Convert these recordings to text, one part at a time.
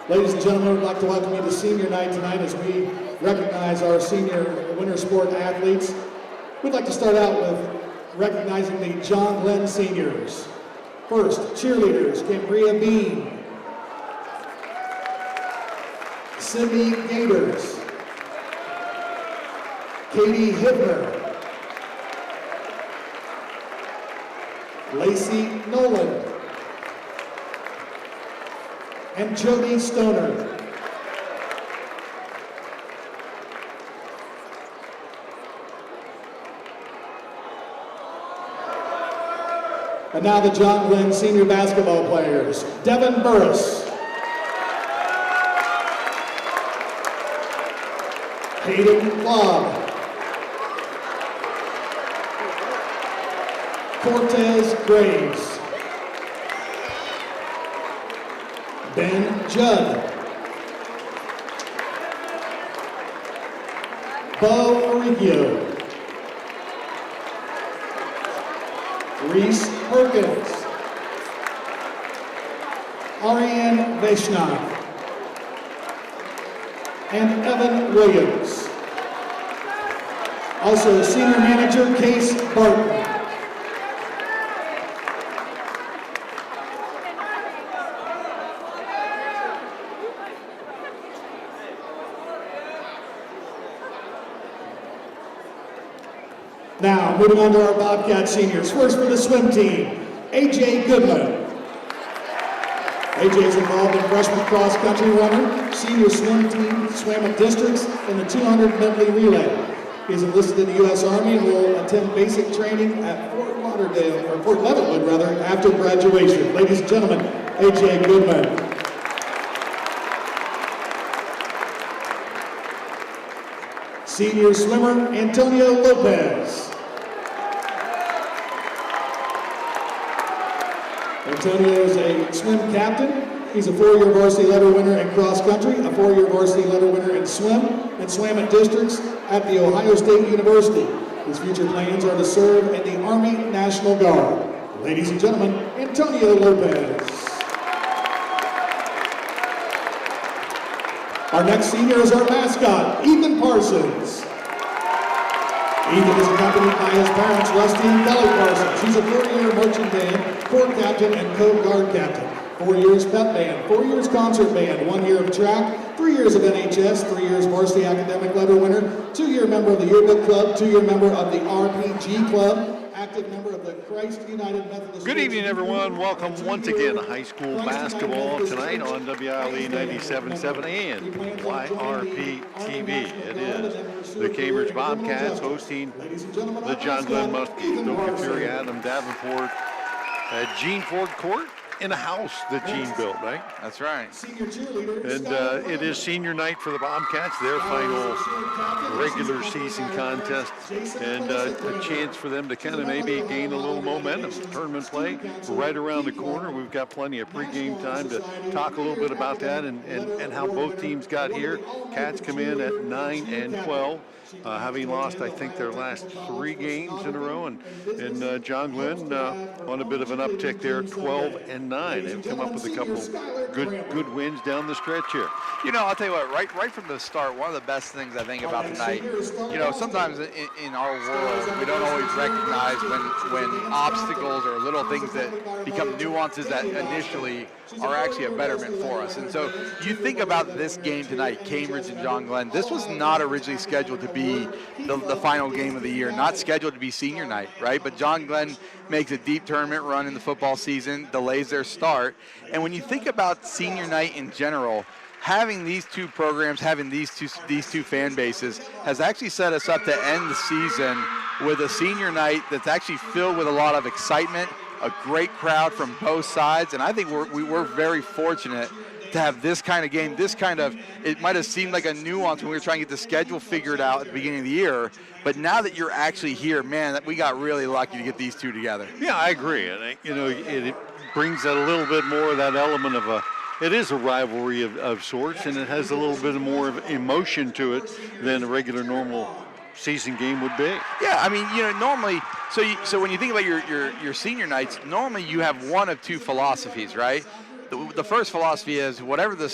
Ladies and gentlemen, I'd like to welcome you to senior night tonight as we recognize our senior winter sport athletes. We'd like to start out with recognizing the John Glenn seniors. First, cheerleaders, Cambria Bean, Cindy Gators, Katie Hibner, Lacey Nolan, and Jody Stoner. And now the John Glenn senior basketball players. Devin Burris, Hayden Klobb, Cortez Graves, Ben Judd, Bo Origio, Reese Perkins, Ariane Vaishnav, and Evan Williams. Also, senior manager Case Barton. Now, moving on to our Bobcat seniors. First for the swim team, AJ Goodman. AJ is involved in freshman cross-country runner. Senior swim team swam at districts in the 200 medley relay. He is enlisted in the U.S. Army and will attend basic training at Fort Leavenwood after graduation. Ladies and gentlemen, AJ Goodman. Senior swimmer, Antonio Lopez. Antonio is a swim captain. He's a 4-year varsity letter winner in cross country, a 4-year varsity letter winner in swim, and swam at districts at the Ohio State University. His future plans are to serve in the Army National Guard. Ladies and gentlemen, Antonio Lopez. Our next senior is our mascot, Ethan Parsons. Ethan is accompanied by his parents, Rusty and Kelly Parsons. He's a 4-year marching band, corps captain, and co-guard captain. 4 years pep band, 4 years concert band, 1 year of track, 3 years of NHS, 3 years varsity academic letter winner, 2-year member of the yearbook club, 2-year member of the RPG club, active member of the Christ United Methodist. Good evening, everyone. Welcome once again to high school basketball tonight on WILE 97.7 and YRP TV. It is the Cambridge Bobcats hosting the John Glenn Muskies. Doak Fury, Adam Davenport, Gene Ford Court in a house that Gene built, right? That's right. And it is senior night for the Bobcats, their final regular season contest, and a chance for them to kind of maybe gain a little momentum. Tournament play right around the corner. We've got plenty of pregame time to talk a little bit about that and how both teams got here. Cats come in at 9 and 12. Having lost, I think, their last 3 games in a row, and John Glenn on a bit of an uptick there, 12 and 9. They've come up with a couple good wins down the stretch here. You know, I'll tell you what, right from the start, one of the best things I think about tonight, you know, sometimes in our world, we don't always recognize when obstacles or little things that become nuances that initially are actually a betterment for us. And so you think about this game tonight, Cambridge and John Glenn, this was not originally scheduled to be the final game of the year, not scheduled to be senior night, right? But John Glenn makes a deep tournament run in the football season, delays their start. And when you think about senior night in general, having these two programs, having these two fan bases has actually set us up to end the season with a senior night that's actually filled with a lot of excitement, a great crowd from both sides, and I think we're very fortunate to have this kind of game, it might have seemed like a nuance when we were trying to get the schedule figured out at the beginning of the year, but now that you're actually here, man, we got really lucky to get these two together. Yeah, I agree. And, you know, it brings a little bit more of that element of it is a rivalry of sorts, and it has a little bit more of emotion to it than a regular normal season game would be. Yeah, I mean, you know, normally, so when you think about your senior nights, normally you have one of two philosophies, right? the first philosophy is whatever the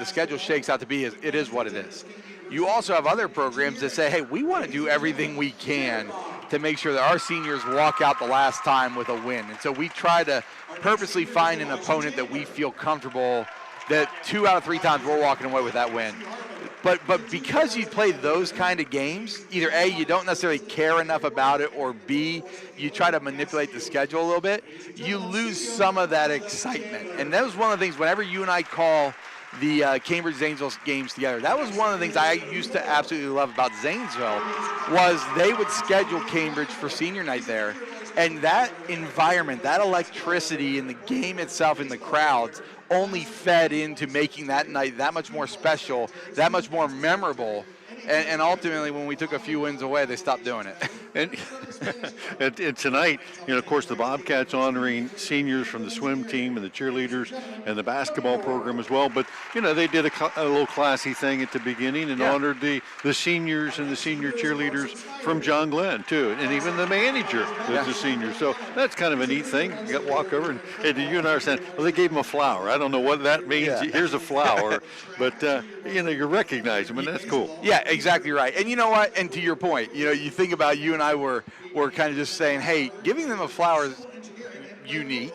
schedule shakes out to be, it is what it is. You also have other programs that say, hey, we want to do everything we can to make sure that our seniors walk out the last time with a win. And so we try to purposely find an opponent that we feel comfortable that 2 out of 3 times we're walking away with that win. But because you play those kind of games, either A, you don't necessarily care enough about it, or B, you try to manipulate the schedule a little bit, you lose some of that excitement. And that was one of the things, whenever you and I call the Cambridge-Zanesville games together, that was one of the things I used to absolutely love about Zanesville, was they would schedule Cambridge for senior night there. And that environment, that electricity in the game itself, in the crowds, only fed into making that night that much more special, that much more memorable. And ultimately, when we took a few wins away, they stopped doing it. And tonight, of course, the Bobcats honoring seniors from the swim team and the cheerleaders and the basketball program as well. But, they did a little classy thing at the beginning and honored the seniors and the senior cheerleaders from John Glenn, too, and even the manager was a senior. So that's kind of a neat thing. You got to walk over, and you and I are saying, well, they gave him a flower. I don't know what that means. Yeah. Here's a flower. But, you recognize them, and that's cool. Yeah, exactly right. And you know what? And to your point, you think about, you and I were kind of just saying, hey, giving them a flower is unique.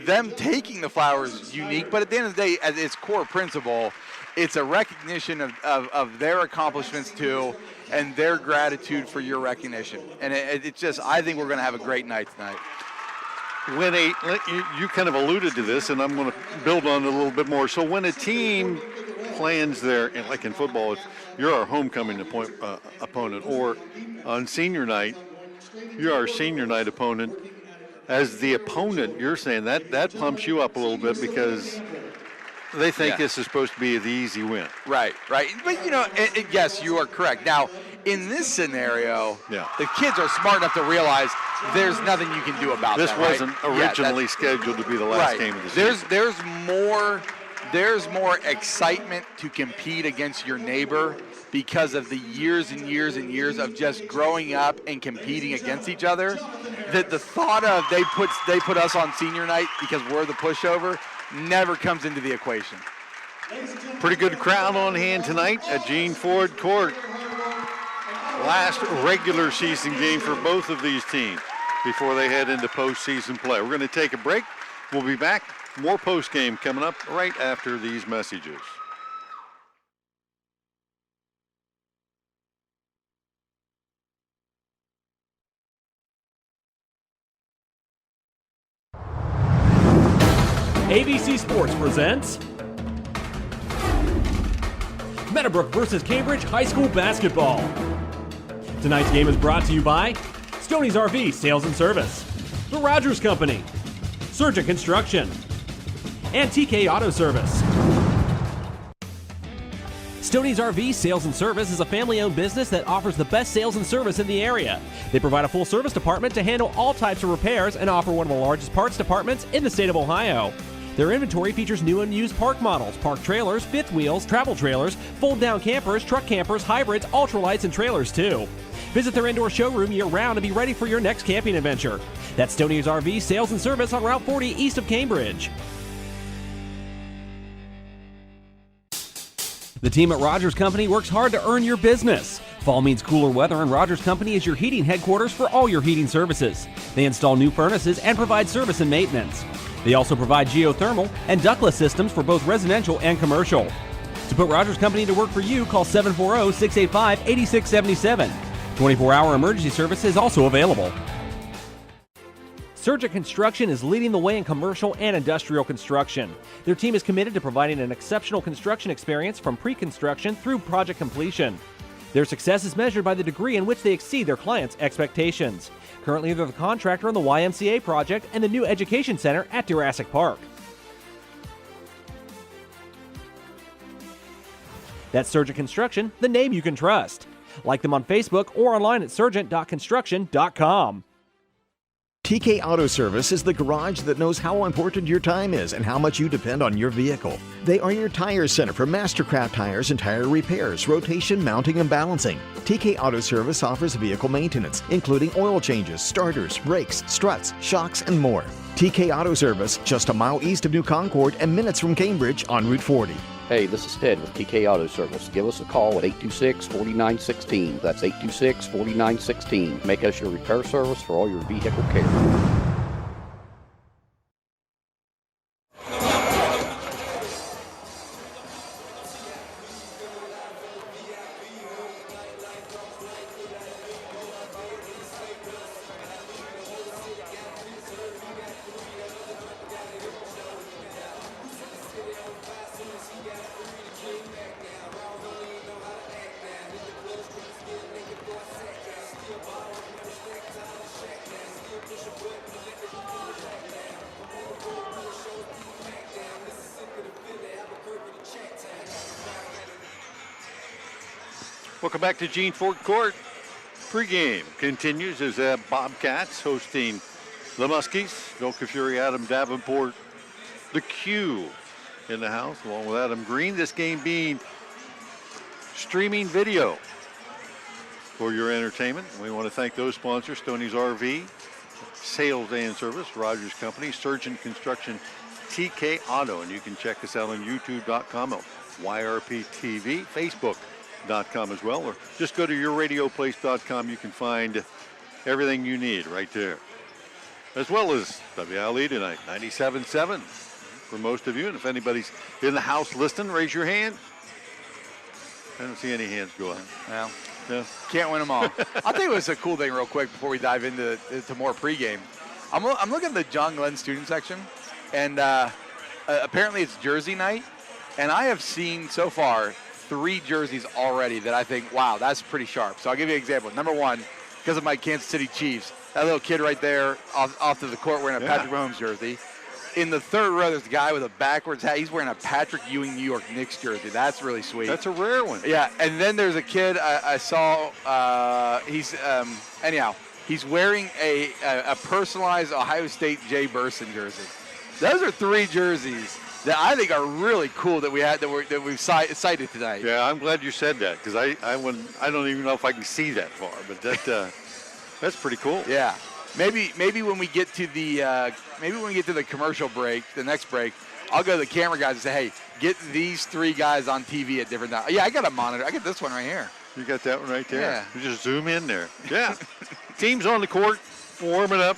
Them taking the flower is unique. But at the end of the day, at its core principle, it's a recognition of their accomplishments too, and their gratitude for your recognition. And it's just, I think we're going to have a great night tonight. When you kind of alluded to this, and I'm going to build on it a little bit more. So when a team plans their, like in football, you're our homecoming opponent, or on senior night, you're our senior night opponent. As the opponent, you're saying that pumps you up a little bit because they think this is supposed to be the easy win. Right. But, yes, you are correct. Now, in this scenario, the kids are smart enough to realize there's nothing you can do about this. That, This wasn't originally scheduled to be the last game of the season. There's more excitement to compete against your neighbor because of the years and years and years of just growing up and competing against each other, that the thought of they put us on senior night because we're the pushover never comes into the equation. Pretty good crowd on hand tonight at Gene Ford Court. Last regular season game for both of these teams before they head into postseason play. We're going to take a break. We'll be back. More post-game coming up right after these messages. ABC Sports presents Meadowbrook versus Cambridge High School Basketball. Tonight's game is brought to you by Stoney's RV Sales and Service, The Rogers Company, Surgent Construction, and TK Auto Service. Stoney's RV Sales and Service is a family-owned business that offers the best sales and service in the area. They provide a full service department to handle all types of repairs and offer one of the largest parts departments in the state of Ohio. Their inventory features new and used park models, park trailers, fifth wheels, travel trailers, fold-down campers, truck campers, hybrids, ultralights, and trailers too. Visit their indoor showroom year-round and be ready for your next camping adventure. That's Stoney's RV Sales and Service on Route 40 east of Cambridge. The team at Rogers Company works hard to earn your business. Fall means cooler weather, and Rogers Company is your heating headquarters for all your heating services. They install new furnaces and provide service and maintenance. They also provide geothermal and ductless systems for both residential and commercial. To put Rogers Company to work for you, call 740-685-8677. 24-hour emergency service is also available. Surgent Construction is leading the way in commercial and industrial construction. Their team is committed to providing an exceptional construction experience from pre-construction through project completion. Their success is measured by the degree in which they exceed their clients' expectations. Currently, they're the contractor on the YMCA project and the new education center at Jurassic Park. That's Surgent Construction, the name you can trust. Like them on Facebook or online at surgent.construction.com. TK Auto Service is the garage that knows how important your time is and how much you depend on your vehicle. They are your tire center for Mastercraft tires and tire repairs, rotation, mounting, and balancing. TK Auto Service offers vehicle maintenance, including oil changes, starters, brakes, struts, shocks, and more. TK Auto Service, just a mile east of New Concord and minutes from Cambridge on Route 40. Hey, this is Ted with TK Auto Service. Give us a call at 826-4916. That's 826-4916. Make us your repair service for all your vehicle care. Welcome back to Gene Ford Court. Pregame continues as Bobcats hosting the Muskies. Bill Kafuri, Adam Davenport, the Q in the house, along with Adam Green. This game being streaming video for your entertainment. We want to thank those sponsors: Stoney's RV, Sales and Service, Rogers Company, Surgent Construction, TK Auto, and you can check us out on YouTube.com, YRP TV, Facebook.com as well, or just go to yourradioplace.com. You can find everything you need right there, as well as WLE tonight, 97.7 for most of you. And if anybody's in the house listening, raise your hand. I don't see any hands go up. Well, Yeah. can't win them all. I'll tell you what's a cool thing real quick before we dive into more pregame. I'm looking at the John Glenn student section, and apparently it's jersey night, and I have seen so far 3 jerseys already that I think, wow, that's pretty sharp. So I'll give you an example. Number one, because of my Kansas City Chiefs, that little kid right there off to the court wearing a Patrick Mahomes jersey. In the third row, there's a guy with a backwards hat. He's wearing a Patrick Ewing New York Knicks jersey. That's really sweet. That's a rare one. Yeah, and then there's a kid I saw. He's wearing a personalized Ohio State Jay Burson jersey. Those are 3 jerseys that I think are really cool that we've cited tonight. Yeah, I'm glad you said that, because I don't even know if I can see that far, but that's pretty cool. Yeah. Maybe when we get to the commercial break, the next break, I'll go to the camera guys and say, hey, get these 3 guys on TV at different times. Yeah, I got a monitor. I got this one right here. You got that one right there? Yeah. You just zoom in there. Yeah. Teams on the court, warming up.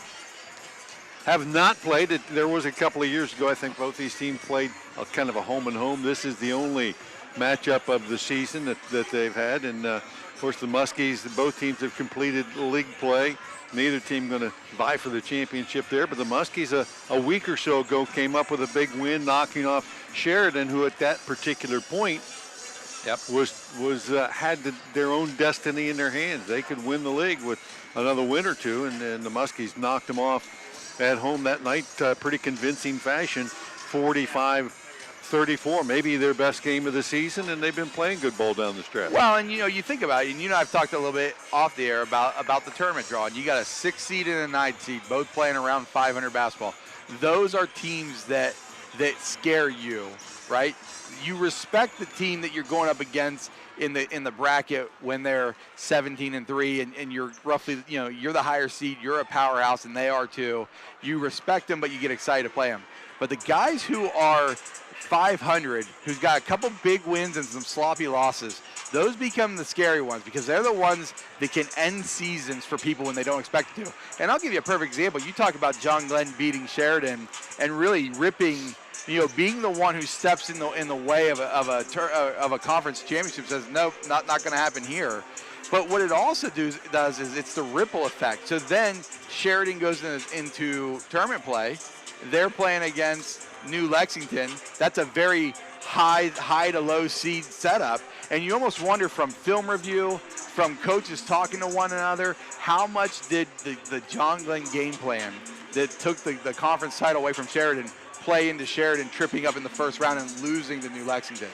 Have not played. There was a couple of years ago, I think both these teams played kind of a home and home. This is the only matchup of the season that they've had. And, of course, the Muskies, both teams have completed league play. Neither team going to vie for the championship there. But the Muskies a week or so ago came up with a big win, knocking off Sheridan, who at that particular point was had their own destiny in their hands. They could win the league with another win or two, and the Muskies knocked them off at home that night, pretty convincing fashion, 45-34, maybe their best game of the season, and they've been playing good ball down the stretch. Well, and you think about it, and I've talked a little bit off the air about the tournament draw, and you got a 6 seed and a 9 seed, both playing around 500 basketball. Those are teams that scare you, right? You respect the team that you're going up against in the bracket when they're 17-3 and you're roughly, you're the higher seed, you're a powerhouse, and they are too. You respect them, but you get excited to play them. But the guys who are 500, who's got a couple big wins and some sloppy losses, those become the scary ones, because they're the ones that can end seasons for people when they don't expect it to. And I'll give you a perfect example. You talk about John Glenn beating Sheridan and really ripping, being the one who steps in the way of a conference championship, says nope, not going to happen here. But what it also does is it's the ripple effect. So then Sheridan goes into tournament play. They're playing against New Lexington. That's a very high to low seed setup. And you almost wonder, from film review, from coaches talking to one another, how much did the John Glenn game plan that took the conference title away from Sheridan play into Sheridan tripping up in the first round and losing to New Lexington?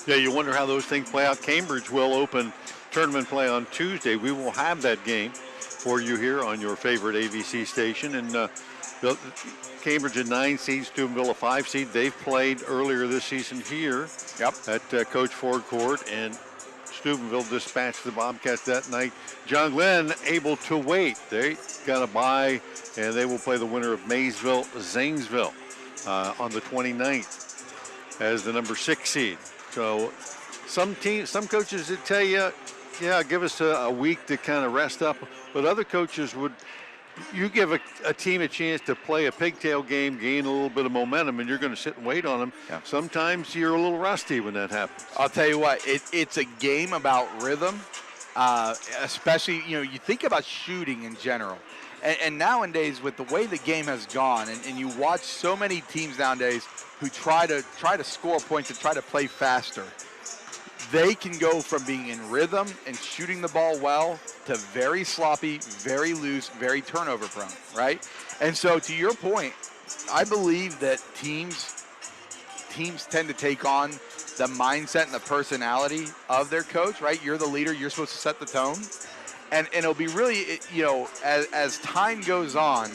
Yeah, you wonder how those things play out. Cambridge will open tournament play on Tuesday. We will have that game for you here on your favorite AVC station. And Cambridge a 9 seed, Steubenville a 5 seed. They've played earlier this season here at Coach Ford Court, and Steubenville dispatched the Bobcats that night. John Glenn able to wait. They got a bye, and they will play the winner of Zanesville on the 29th as the number 6 seed. So some coaches would tell you, yeah, give us a week to kind of rest up, but other coaches would, you give a team a chance to play a pigtail game, gain a little bit of momentum, and you're going to sit and wait on them. Yeah. Sometimes you're a little rusty when that happens. I'll tell you what, it's a game about rhythm, especially, you think about shooting in general. And nowadays, with the way the game has gone, and you watch so many teams nowadays who try to score points and try to play faster, they can go from being in rhythm and shooting the ball well to very sloppy, very loose, very turnover prone, right? And so to your point, I believe that teams tend to take on the mindset and the personality of their coach, right? You're the leader, you're supposed to set the tone. And it'll be really, as time goes on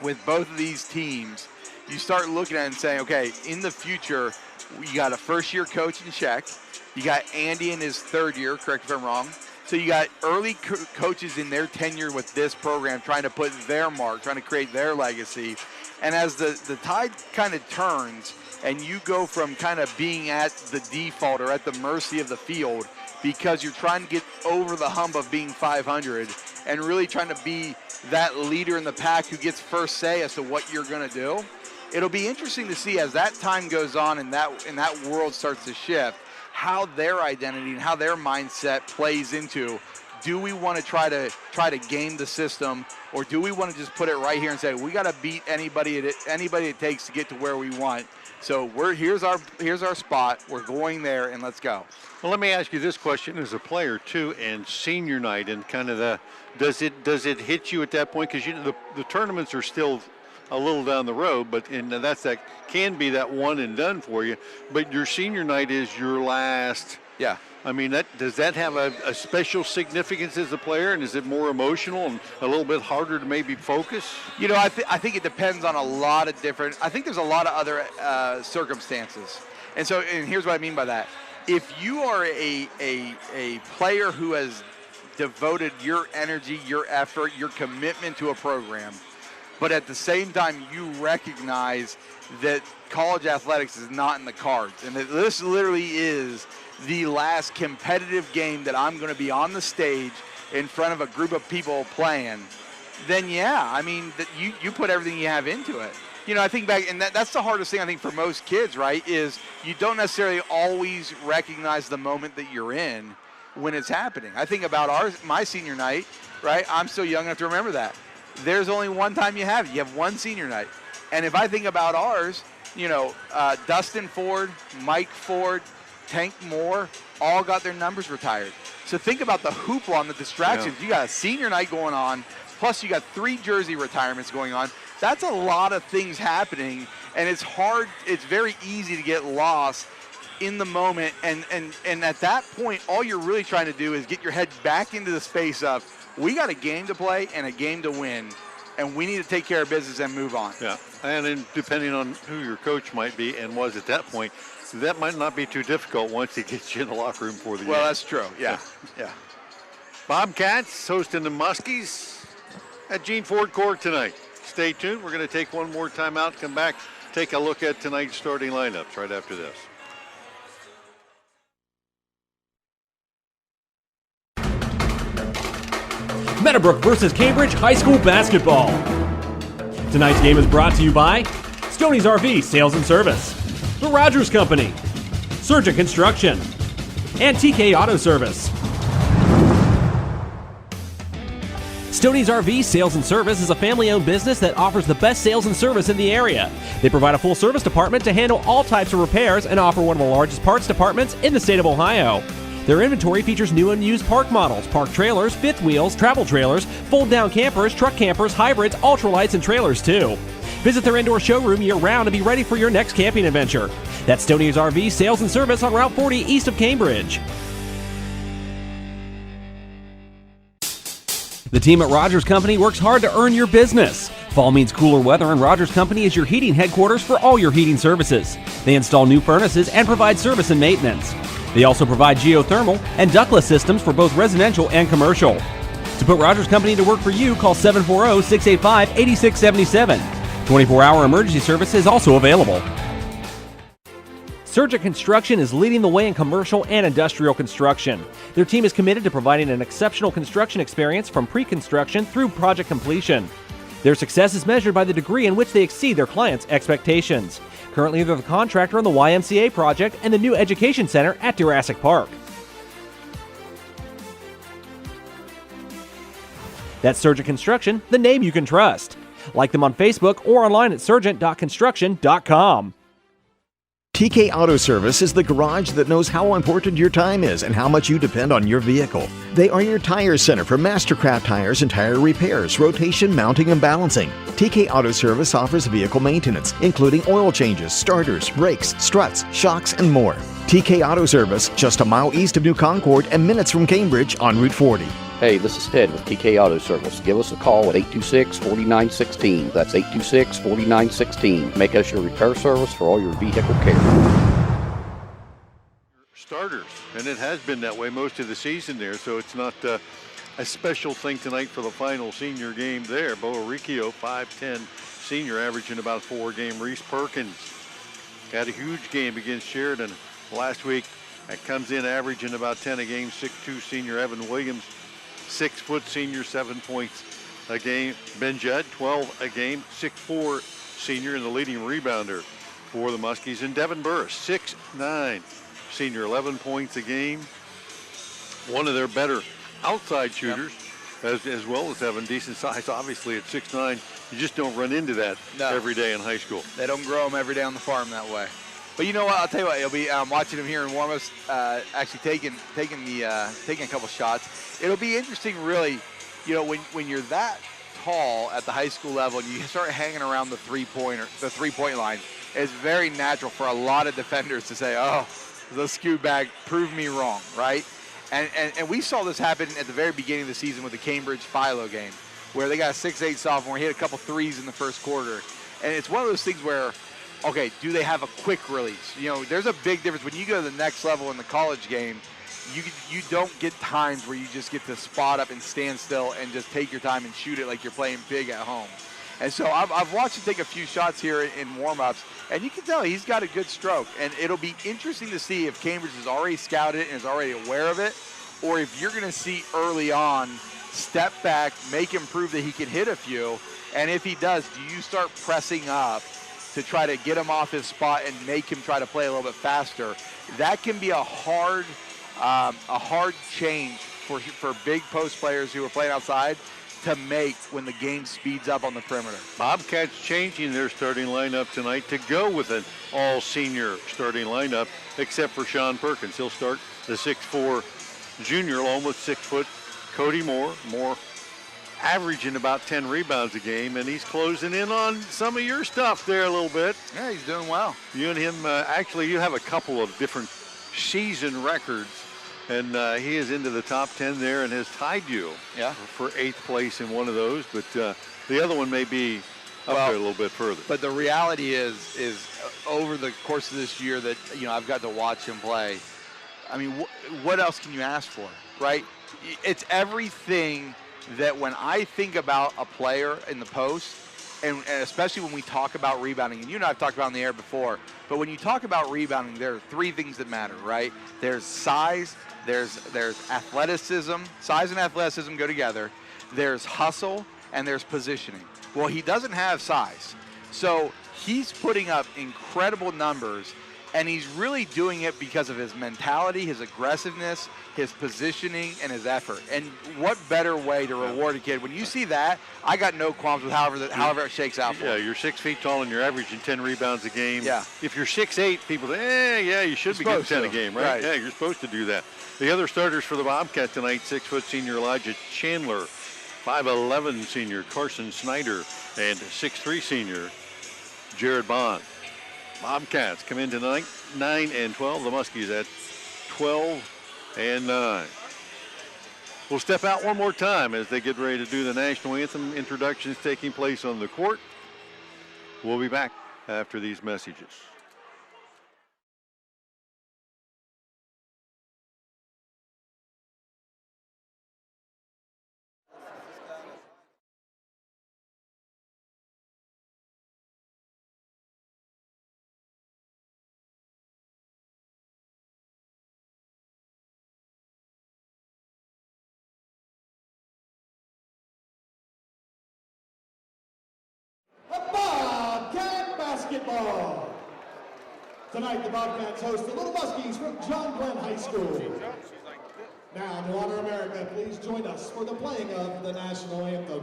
with both of these teams, you start looking at it and saying, okay, in the future, you got a first-year coach in check. You got Andy in his 3rd year, correct if I'm wrong. So you got early coaches in their tenure with this program trying to put their mark, trying to create their legacy. And as the tide kind of turns and you go from kind of being at the default or at the mercy of the field because you're trying to get over the hump of being 500 and really trying to be that leader in the pack who gets first say as to what you're going to do, it'll be interesting to see as that time goes on and that world starts to shift, how their identity and how their mindset plays into, do we want to try to game the system, or do we want to just put it right here and say we got to beat anybody it takes to get to where we want? So here's our spot. We're going there, and let's go. Well, let me ask you this question as a player too, and senior night, and kind of does it hit you at that point? Because the tournaments are still a little down the road, but that can be that one and done for you. But your senior night is your last. Yeah. I mean, does that have a special significance as a player, and is it more emotional and a little bit harder to maybe focus? I think it depends on a lot of different. I think there's a lot of other circumstances, and here's what I mean by that. If you are a player who has devoted your energy, your effort, your commitment to a program, but at the same time you recognize that college athletics is not in the cards, and that this literally is the last competitive game that I'm going to be on the stage in front of a group of people playing, then yeah, I mean, that you put everything you have into it. I think back, and that's the hardest thing I think for most kids, right, is you don't necessarily always recognize the moment that you're in when it's happening. I think about my senior night, right? I'm still young enough to remember that. There's only one time you have it. You have one senior night. And if I think about ours, Dustin Ford, Mike Ford, Tank Moore, all got their numbers retired. So think about the hoopla and the distractions. Yeah. You got a senior night going on, plus you got 3 jersey retirements going on. That's a lot of things happening, and it's hard. It's very easy to get lost in the moment. And at that point, all you're really trying to do is get your head back into the space of, we got a game to play and a game to win, and we need to take care of business and move on. Yeah, and then depending on who your coach might be and was at that point, that might not be too difficult once he gets you in the locker room for the game. Well, that's true. Yeah. Bobcats hosting the Muskies at Gene Ford Court tonight. Stay tuned. We're going to take one more time out, come back, take a look at tonight's starting lineups right after this. Meadowbrook versus Cambridge High School basketball. Tonight's game is brought to you by Stoney's RV Sales and Service, The Rogers Company, Surgent Construction, and TK Auto Service. Stoney's RV Sales and Service is a family-owned business that offers the best sales and service in the area. They provide a full-service department to handle all types of repairs and offer one of the largest parts departments in the state of Ohio. Their inventory features new and used park models, park trailers, fifth wheels, travel trailers, fold-down campers, truck campers, hybrids, ultralights, and trailers too. Visit their indoor showroom year-round to be ready for your next camping adventure. That's Stoney's RV Sales and Service on Route 40 east of Cambridge. The team at Rogers Company works hard to earn your business. Fall means cooler weather, and Rogers Company is your heating headquarters for all your heating services. They install new furnaces and provide service and maintenance. They also provide geothermal and ductless systems for both residential and commercial. To put Rogers Company to work for you, call 740-685-8677. 24-hour emergency service is also available. Surgent Construction is leading the way in commercial and industrial construction. Their team is committed to providing an exceptional construction experience from pre-construction through project completion. Their success is measured by the degree in which they exceed their clients' expectations. Currently, they're the contractor on the YMCA project and the new education center at Jurassic Park. That's Surgent Construction, the name you can trust. Like them on Facebook or online at surgent.construction.com. TK Auto Service is the garage that knows how important your time is and how much you depend on your vehicle. They are your tire center for Mastercraft tires and tire repairs, rotation, mounting, and balancing. TK Auto Service offers vehicle maintenance, including oil changes, starters, brakes, struts, shocks, and more. TK Auto Service, just a mile east of New Concord and minutes from Cambridge on Route 40. Hey, this is Ted with TK Auto Service. Give us a call at 826-4916. That's 826-4916. Make us your repair service for all your vehicle care. Starters, and it has been that way most of the season there, so it's not a special thing tonight for the final senior game there. Bo Riccio, 5'10", senior, averaging about 4 a game. Reese Perkins had a huge game against Sheridan last week. That comes in averaging about 10 a game. 6'2", senior Evan Williams, 6 foot senior, 7 points a game. Ben Judd, 12 a game. 6'4", senior, and the leading rebounder for the Muskies. And Devin Burris, 6'9", senior, 11 points a game. One of their better outside shooters, as well as having decent size. Obviously at 6'9", you just don't run into that every day in high school. They don't grow them every day on the farm that way. But you know what? I'll tell you what. It'll be watching him here in warm-ups, actually taking a couple shots. It'll be interesting, really. You know, when you're that tall at the high school level and you start hanging around the three-point line, it's very natural for a lot of defenders to say, "Oh, the scoot bag, prove me wrong," right? And we saw this happen at the very beginning of the season with the Cambridge Philo game, where they got a 6'8" sophomore. He hit a couple threes in the first quarter, and it's one of those things where, okay, do they have a quick release? You know, there's a big difference. When you go to the next level in the college game, you don't get times where you just get to spot up and stand still and just take your time and shoot it like you're playing big at home. And so I've watched him take a few shots here in warm-ups, and you can tell he's got a good stroke. And it'll be interesting to see if Cambridge has already scouted it and is already aware of it, or if you're going to see early on step back, make him prove that he can hit a few, and if he does, do you start pressing up to try to get him off his spot and make him try to play a little bit faster? That can be a hard change for big post players who are playing outside to make when the game speeds up on the perimeter. Bobcats changing their starting lineup tonight to go with an all-senior starting lineup, except for Sean Perkins. He'll start the 6'4" junior, almost 6 foot, Cody Moore averaging about 10 rebounds a game, and he's closing in on some of your stuff there a little bit. Yeah, he's doing well. You and him, actually, you have a couple of different season records, and he is into the top 10 there and has tied you for 8th place in one of those, but the other one may be up there a little bit further. But the reality is over the course of this year that, you know, I've got to watch him play, I mean, what else can you ask for, right? It's everything that when I think about a player in the post, and especially when we talk about rebounding, and you and I have talked about on the air before, but when you talk about rebounding, there are 3 things that matter, right? There's size, there's athleticism. Size and athleticism go together. There's hustle, and there's positioning. Well, he doesn't have size. So he's putting up incredible numbers, and he's really doing it because of his mentality, his aggressiveness, his positioning, and his effort. And what better way to reward a kid? When you see that, I got no qualms with however it shakes out for him. Yeah, you're 6 feet tall and you're averaging 10 rebounds a game. Yeah. If you're 6'8", people say, yeah, you should be getting 10 a game, right? Yeah, you're supposed to do that. The other starters for the Bobcats tonight, 6 foot senior Elijah Chandler, 5'11" senior Carson Snyder, and 6'3" senior Jared Bond. Bobcats come in tonight 9-12. The Muskies at 12-9. will step out one more time as they get ready to do the national anthem. Introductions taking place on the court. We'll be back after these messages. Bobcat basketball. Tonight, the Bobcats host the Little Muskies from John Glenn High School. Now, to honor America, please join us for the playing of the national anthem.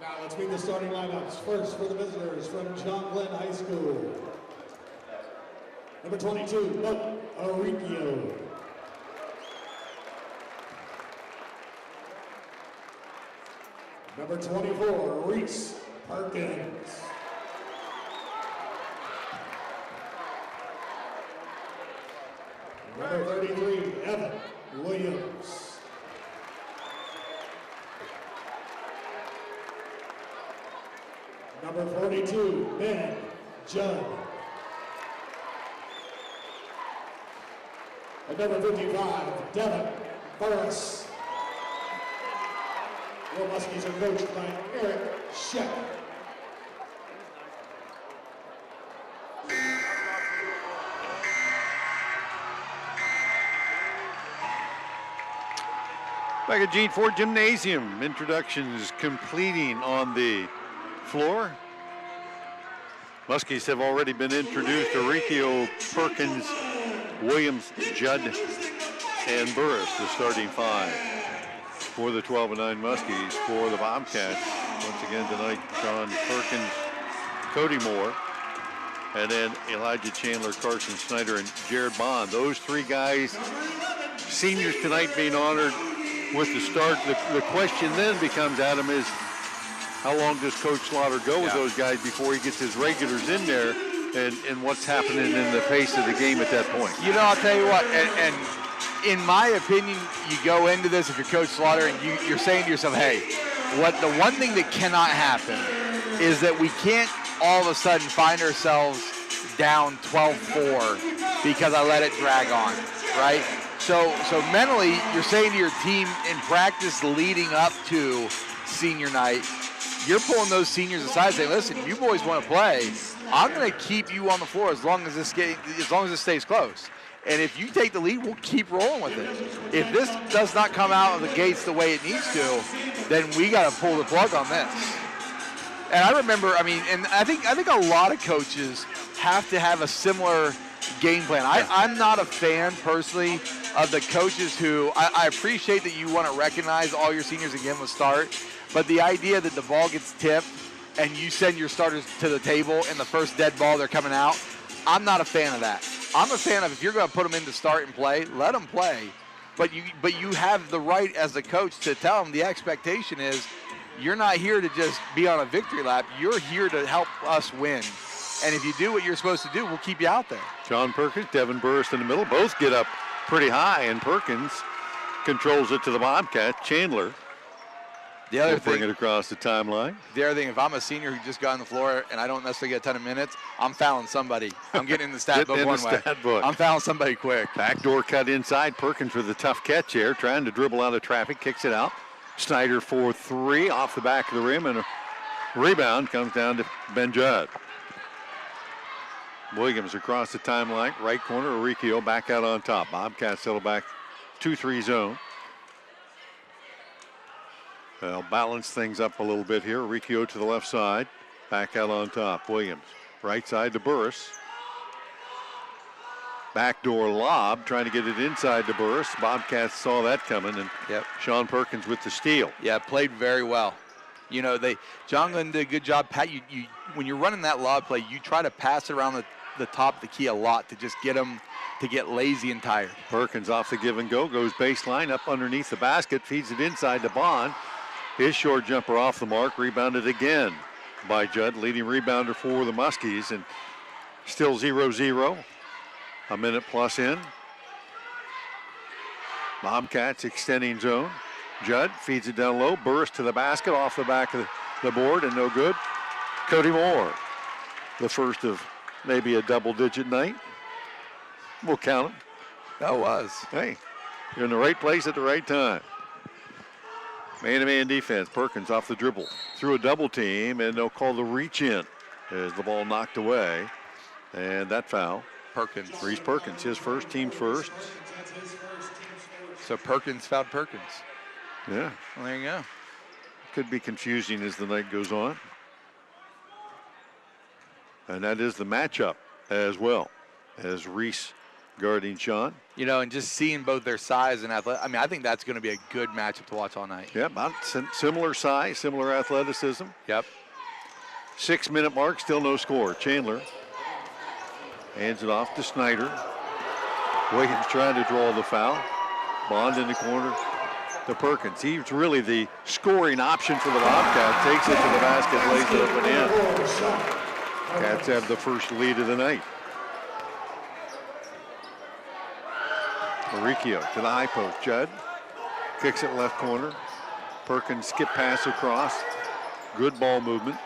Now let's meet the starting lineups. First for the visitors from John Glenn High School. Number 22, Note Aricchio. Number 24, Reese Perkins. Number 33, Evan Williams. Number 42, Ben Judd. And number 55, Devin Burris. The Muskies are coached by Eric Sheck. Back at Gene Ford Gymnasium, introductions completing on the floor. Muskies have already been introduced: Aricchio, Perkins, Williams, Judd, and Burris, the starting five for the 12-9 Muskies. For the Bobcats, once again tonight, Sean Perkins, Cody Moore, and then Elijah Chandler, Carson Snyder, and Jared Bond. Those three guys, seniors tonight, being honored with the start. The question then becomes, Adam, is how long does Coach Slaughter go with those guys before he gets his regulars in there, and what's happening in the pace of the game at that point? You know, I'll tell you what, and in my opinion, you go into this, if you're Coach Slaughter, and you're saying to yourself, hey, the one thing that cannot happen is that we can't all of a sudden find ourselves down 12-4 because I let it drag on, right? So mentally, you're saying to your team in practice leading up to senior night, you're pulling those seniors aside saying, listen, you boys want to play. I'm going to keep you on the floor as long as this stays close. And if you take the lead, we'll keep rolling with it. If this does not come out of the gates the way it needs to, then we got to pull the plug on this. And I remember, and I think a lot of coaches have to have a similar game plan. I'm not a fan personally of the coaches who, I appreciate that you want to recognize all your seniors and give them a start, but the idea that the ball gets tipped and you send your starters to the table and the first dead ball they're coming out, I'm not a fan of that. I'm a fan of, if you're going to put them in to start and play, let them play. But you have the right as a coach to tell them the expectation is you're not here to just be on a victory lap. You're here to help us win. And if you do what you're supposed to do, we'll keep you out there. John Perkins, Devin Burris in the middle. Both get up pretty high, and Perkins controls it to the Bobcats. Chandler The other will bring thing, it across the timeline. the other thing, if I'm a senior who just got on the floor and I don't necessarily get a ton of minutes, I'm fouling somebody. I'm getting in the stat book Getting in one the way. stat book. I'm fouling somebody quick. Backdoor cut inside. Perkins with a tough catch here, trying to dribble out of traffic, kicks it out. Snyder for 3 off the back of the rim, and a rebound comes down to Ben Judd. Williams across the timeline, right corner. Uricchio back out on top. Bobcats settle back 2-3 zone. They'll balance things up a little bit here. Uricchio to the left side, back out on top. Williams, right side to Burris. Backdoor lob, trying to get it inside to Burris. Bobcats saw that coming, and Sean Perkins with the steal. Yeah, played very well. You know, John Glenn did a good job. Pat, you when you're running that lob play, you try to pass it around the top of the key a lot to just get them to get lazy and tired. Perkins off the give and go, goes baseline up underneath the basket, feeds it inside to Bond. His short jumper off the mark, rebounded again by Judd, leading rebounder for the Muskies, and still 0-0. A minute plus in. Bobcats extending zone. Judd feeds it down low. Burris to the basket, off the back of the board, and no good. Cody Moore, the first of maybe a double-digit night. We'll count him. That was. Hey, you're in the right place at the right time. Man-to-man defense. Perkins off the dribble. Through a double team, and they'll call the reach in as the ball knocked away. And that foul. Perkins. Reese Perkins, his first, team's first. So Perkins fouled Perkins. Yeah. Well, there you go. Could be confusing as the night goes on. And that is the matchup as well, as Reese guarding Sean. You know, and just seeing both their size and athletic, I mean, I think that's going to be a good matchup to watch all night. Yeah, about similar size, similar athleticism. Yep. 6-minute mark, still no score. Chandler hands it off to Snyder. Williams trying to draw the foul. Bond in the corner to Perkins. He's really the scoring option for the Bobcats. Takes it to the basket, lays it up and in. Cats have the first lead of the night. Uricchio to the high post. Judd kicks it left corner. Perkins skip pass across. Good ball movement.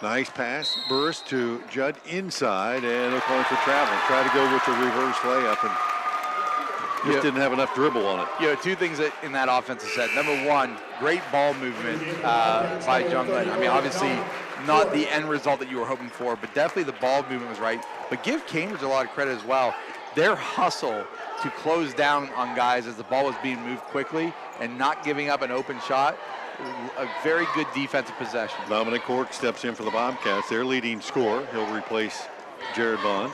Nice pass. Burris to Judd inside, and they're calling for travel. Try to go with the reverse layup, and just didn't have enough dribble on it. You know, two things in that offensive set. Number one, great ball movement by John Glenn. I mean, obviously not the end result that you were hoping for, but definitely the ball movement was right. But give Cambridge a lot of credit as well. Their hustle to close down on guys as the ball was being moved quickly and not giving up an open shot, a very good defensive possession. Dominic Cork steps in for the Bobcats. Their leading scorer. He'll replace Jared Bond.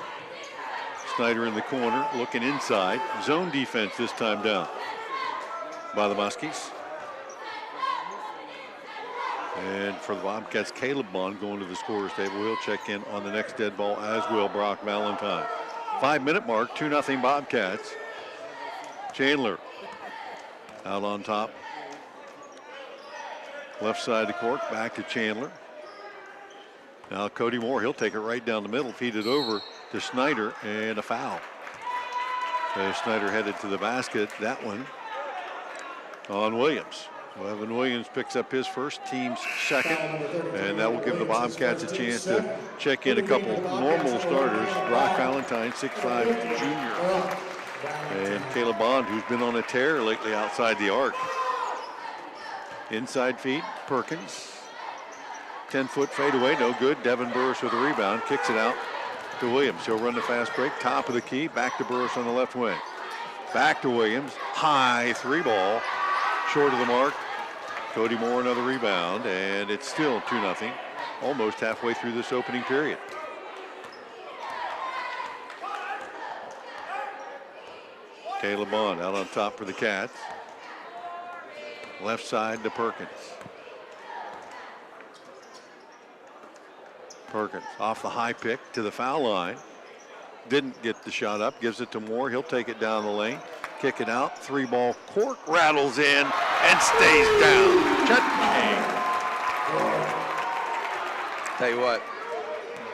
Snyder in the corner, looking inside. Zone defense this time down by the Muskies. And for the Bobcats, Caleb Bond going to the scorer's table. He'll check in on the next dead ball, as will Brock Valentine. 5-minute mark, 2-0 Bobcats. Chandler out on top. Left side to Cork, back to Chandler. Now Cody Moore, he'll take it right down the middle, feed it over to Snyder, and a foul. As Snyder headed to the basket, that one on Williams. So Evan Williams picks up his first, team's second, and that will give the Bobcats a chance to check in a couple normal starters. Brock Valentine, 6'5" junior, and Caleb Bond, who's been on a tear lately outside the arc. Inside feed, Perkins. 10-foot fadeaway, no good. Devin Burris with a rebound, kicks it out to Williams. He'll run the fast break, top of the key, back to Burris on the left wing. Back to Williams, high 3-ball, short of the mark. Cody Moore another rebound, and it's still 2-0, almost halfway through this opening period. Caleb Bond out on top for the Cats. Left side to Perkins. Perkins off the high pick to the foul line. didn't get the shot up, gives it to Moore. He'll take it down the lane, kick it out, 3-ball. Cork rattles in and stays down. Chet King. Tell you what,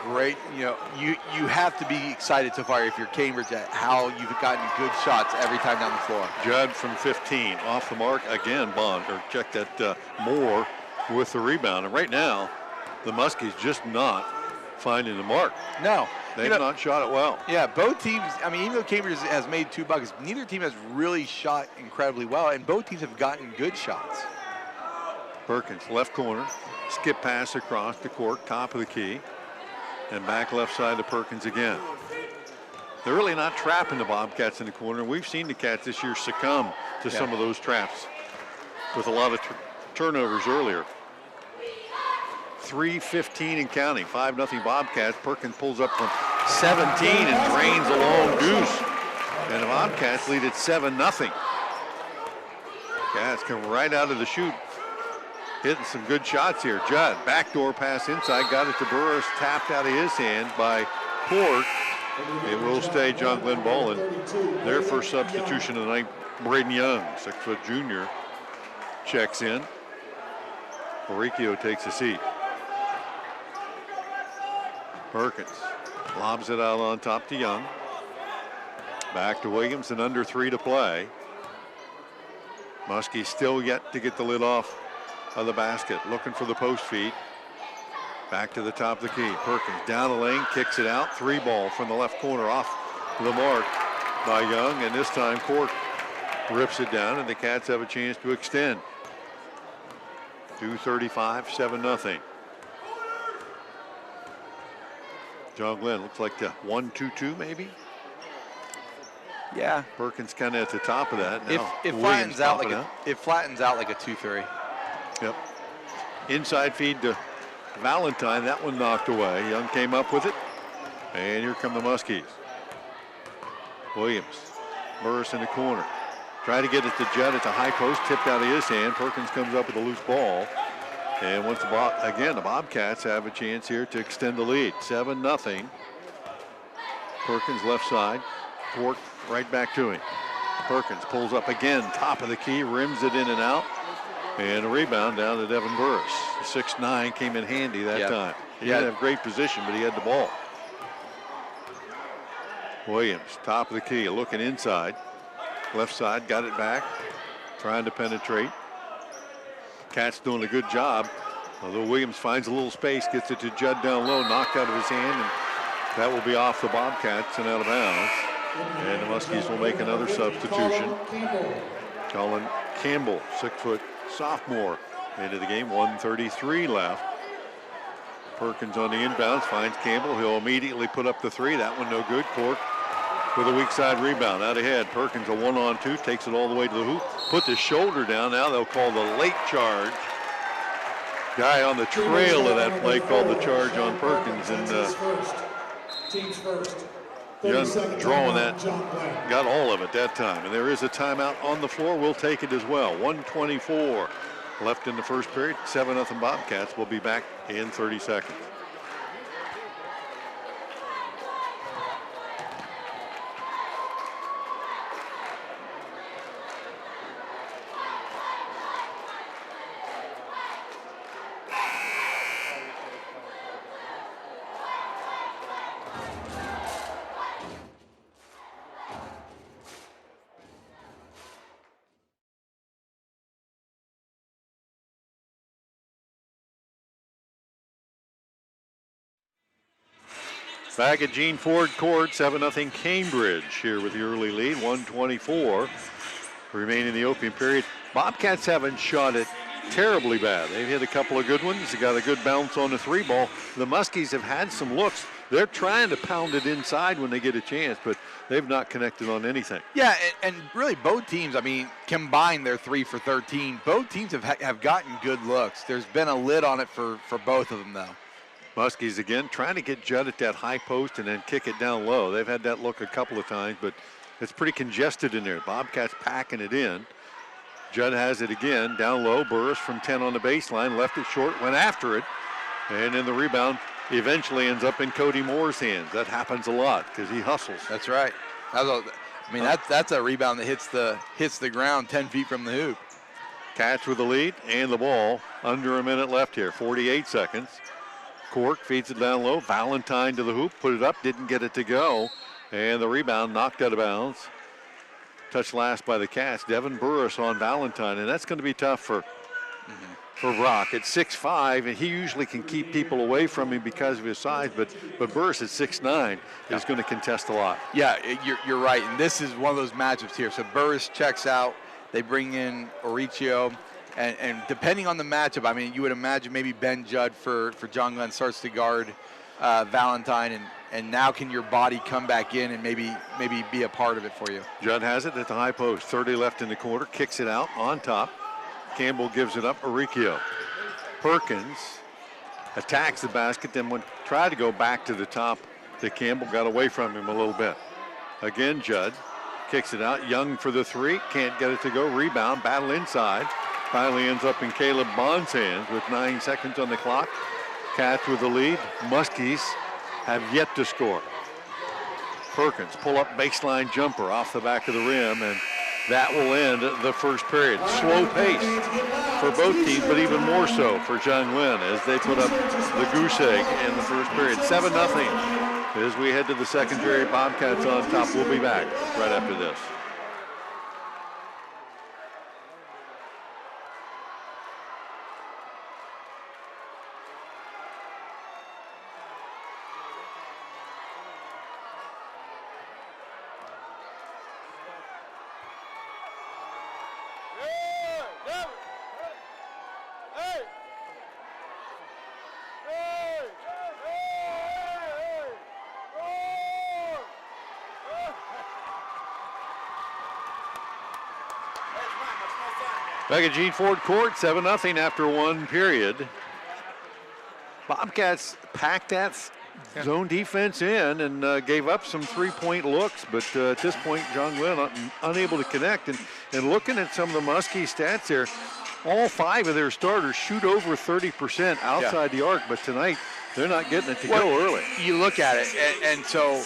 great. You know, you have to be excited so far if you're Cambridge at how you've gotten good shots every time down the floor. Judd from 15, off the mark again. Check that Moore with the rebound. And right now, the Muskies just not finding the mark. No. They've not shot it well. Yeah, both teams, I mean, even though Cambridge has made 2 buckets, neither team has really shot incredibly well, and both teams have gotten good shots. Perkins, left corner, skip pass across the court, top of the key, and back left side to Perkins again. They're really not trapping the Bobcats in the corner. We've seen the Cats this year succumb to some of those traps with a lot of turnovers earlier. 3:15 and counting, 5-0 Bobcats. Perkins pulls up from 17 and drains a long goose. And the Bobcats lead at 7-0. Cats come right out of the chute, hitting some good shots here. Judd, backdoor pass inside, got it to Burris, tapped out of his hand by Cork. It will stay John Glenn Ball, and their first substitution of the night, Braden Young, 6-foot junior, checks in. Oricchio takes a seat. Perkins lobs it out on top to Young. Back to Williams and under 3 to play. Muskie still yet to get the lid off of the basket, looking for the post feed. Back to the top of the key. Perkins down the lane, kicks it out. 3-ball from the left corner off the mark by Young, and this time Cork rips it down, and the Cats have a chance to extend. 2:35, 7-0. John Glenn looks like the 1-2-2 maybe. Yeah. Perkins kind of at the top of that. Now It Williams flattens out like a 2-3. Yep. Inside feed to Valentine. That one knocked away. Young came up with it. And here come the Muskies. Williams. Burris in the corner. Try to get it to Judd at the high post. Tipped out of his hand. Perkins comes up with a loose ball. And once the Bobcats have a chance here to extend the lead. 7-0. Perkins left side. Cork right back to him. Perkins pulls up again. Top of the key. Rims it in and out. And a rebound down to Devin Burris. 6'9" came in handy that time. He didn't have great position, but he had the ball. Williams, top of the key, looking inside. Left side, got it back. Trying to penetrate. Cats doing a good job. Although Williams finds a little space, gets it to Judd down low, knocked out of his hand, and that will be off the Bobcats and out of bounds. And the Muskies will make another substitution. Colin Campbell, 6-foot sophomore, into the game. 1:33 left. Perkins on the inbounds, finds Campbell. He'll immediately put up the 3. That one no good. Cork with a weak side rebound. Out ahead, Perkins a 1-on-2, takes it all the way to the hoop. Put the shoulder down. Now they'll call the late charge. Guy on the trail of that play called the charge on Perkins, and Young drawing that, got all of it that time. And there is a timeout on the floor. We'll take it as well. 1:24 left in the first period. 7-0 Bobcats. Will be back in 30 seconds. Back at Gene Ford Court, 7-0 Cambridge here with the early lead. 1:24 remain in the opening period. Bobcats haven't shot it terribly bad. They've hit a couple of good ones. They got a good bounce on the 3-ball. The Muskies have had some looks. They're trying to pound it inside when they get a chance, but they've not connected on anything. Yeah, and really both teams, I mean, combined their 3 for 13. Both teams have gotten good looks. There's been a lid on it for both of them, though. Muskies again trying to get Judd at that high post and then kick it down low. They've had that look a couple of times, but it's pretty congested in there. Bobcats packing it in. Judd has it again, down low. Burris from 10 on the baseline, left it short, went after it. And then the rebound eventually ends up in Cody Moore's hands. That happens a lot because he hustles. That's right. That's a rebound that hits the ground 10 feet from the hoop. Cats with the lead and the ball. Under a minute left here, 48 seconds. Cork feeds it down low. Valentine to the hoop, put it up, didn't get it to go. And the rebound knocked out of bounds. Touched last by the Cats. Devin Burris on Valentine, and that's going to be tough for Brock. At 6'5", and he usually can keep people away from him because of his size, but Burris at 6'9" is going to contest a lot. Yeah, you're right, and this is one of those matchups here. So Burris checks out. They bring in Orichio. And depending on the matchup, I mean, you would imagine maybe Ben Judd for John Glenn starts to guard Valentine, and now can your body come back in and maybe be a part of it for you? Judd has it at the high post. 30 left in the quarter. Kicks it out on top. Campbell gives it up. Orichio. Perkins attacks the basket, then tried to go back to the top. The Campbell got away from him a little bit. Again, Judd kicks it out. Young for the three. Can't get it to go. Rebound. Battle inside. Finally ends up in Caleb Bond's hands with 9 seconds on the clock. Cats with the lead. Muskies have yet to score. Perkins pull up baseline jumper off the back of the rim, and that will end the first period. Slow pace for both teams, but even more so for John Glenn as they put up the goose egg in the first period. 7-0 as we head to the second period. Bobcats on top. We'll be back right after this. Back at Gene Ford Court, 7-0 after one period. Bobcats packed that zone defense in and gave up some three-point looks, but at this point, John Glenn unable to connect. And looking at some of the Muskies stats here, all 5 of their starters shoot over 30% outside the arc, but tonight they're not getting it to go early. You look at it, and so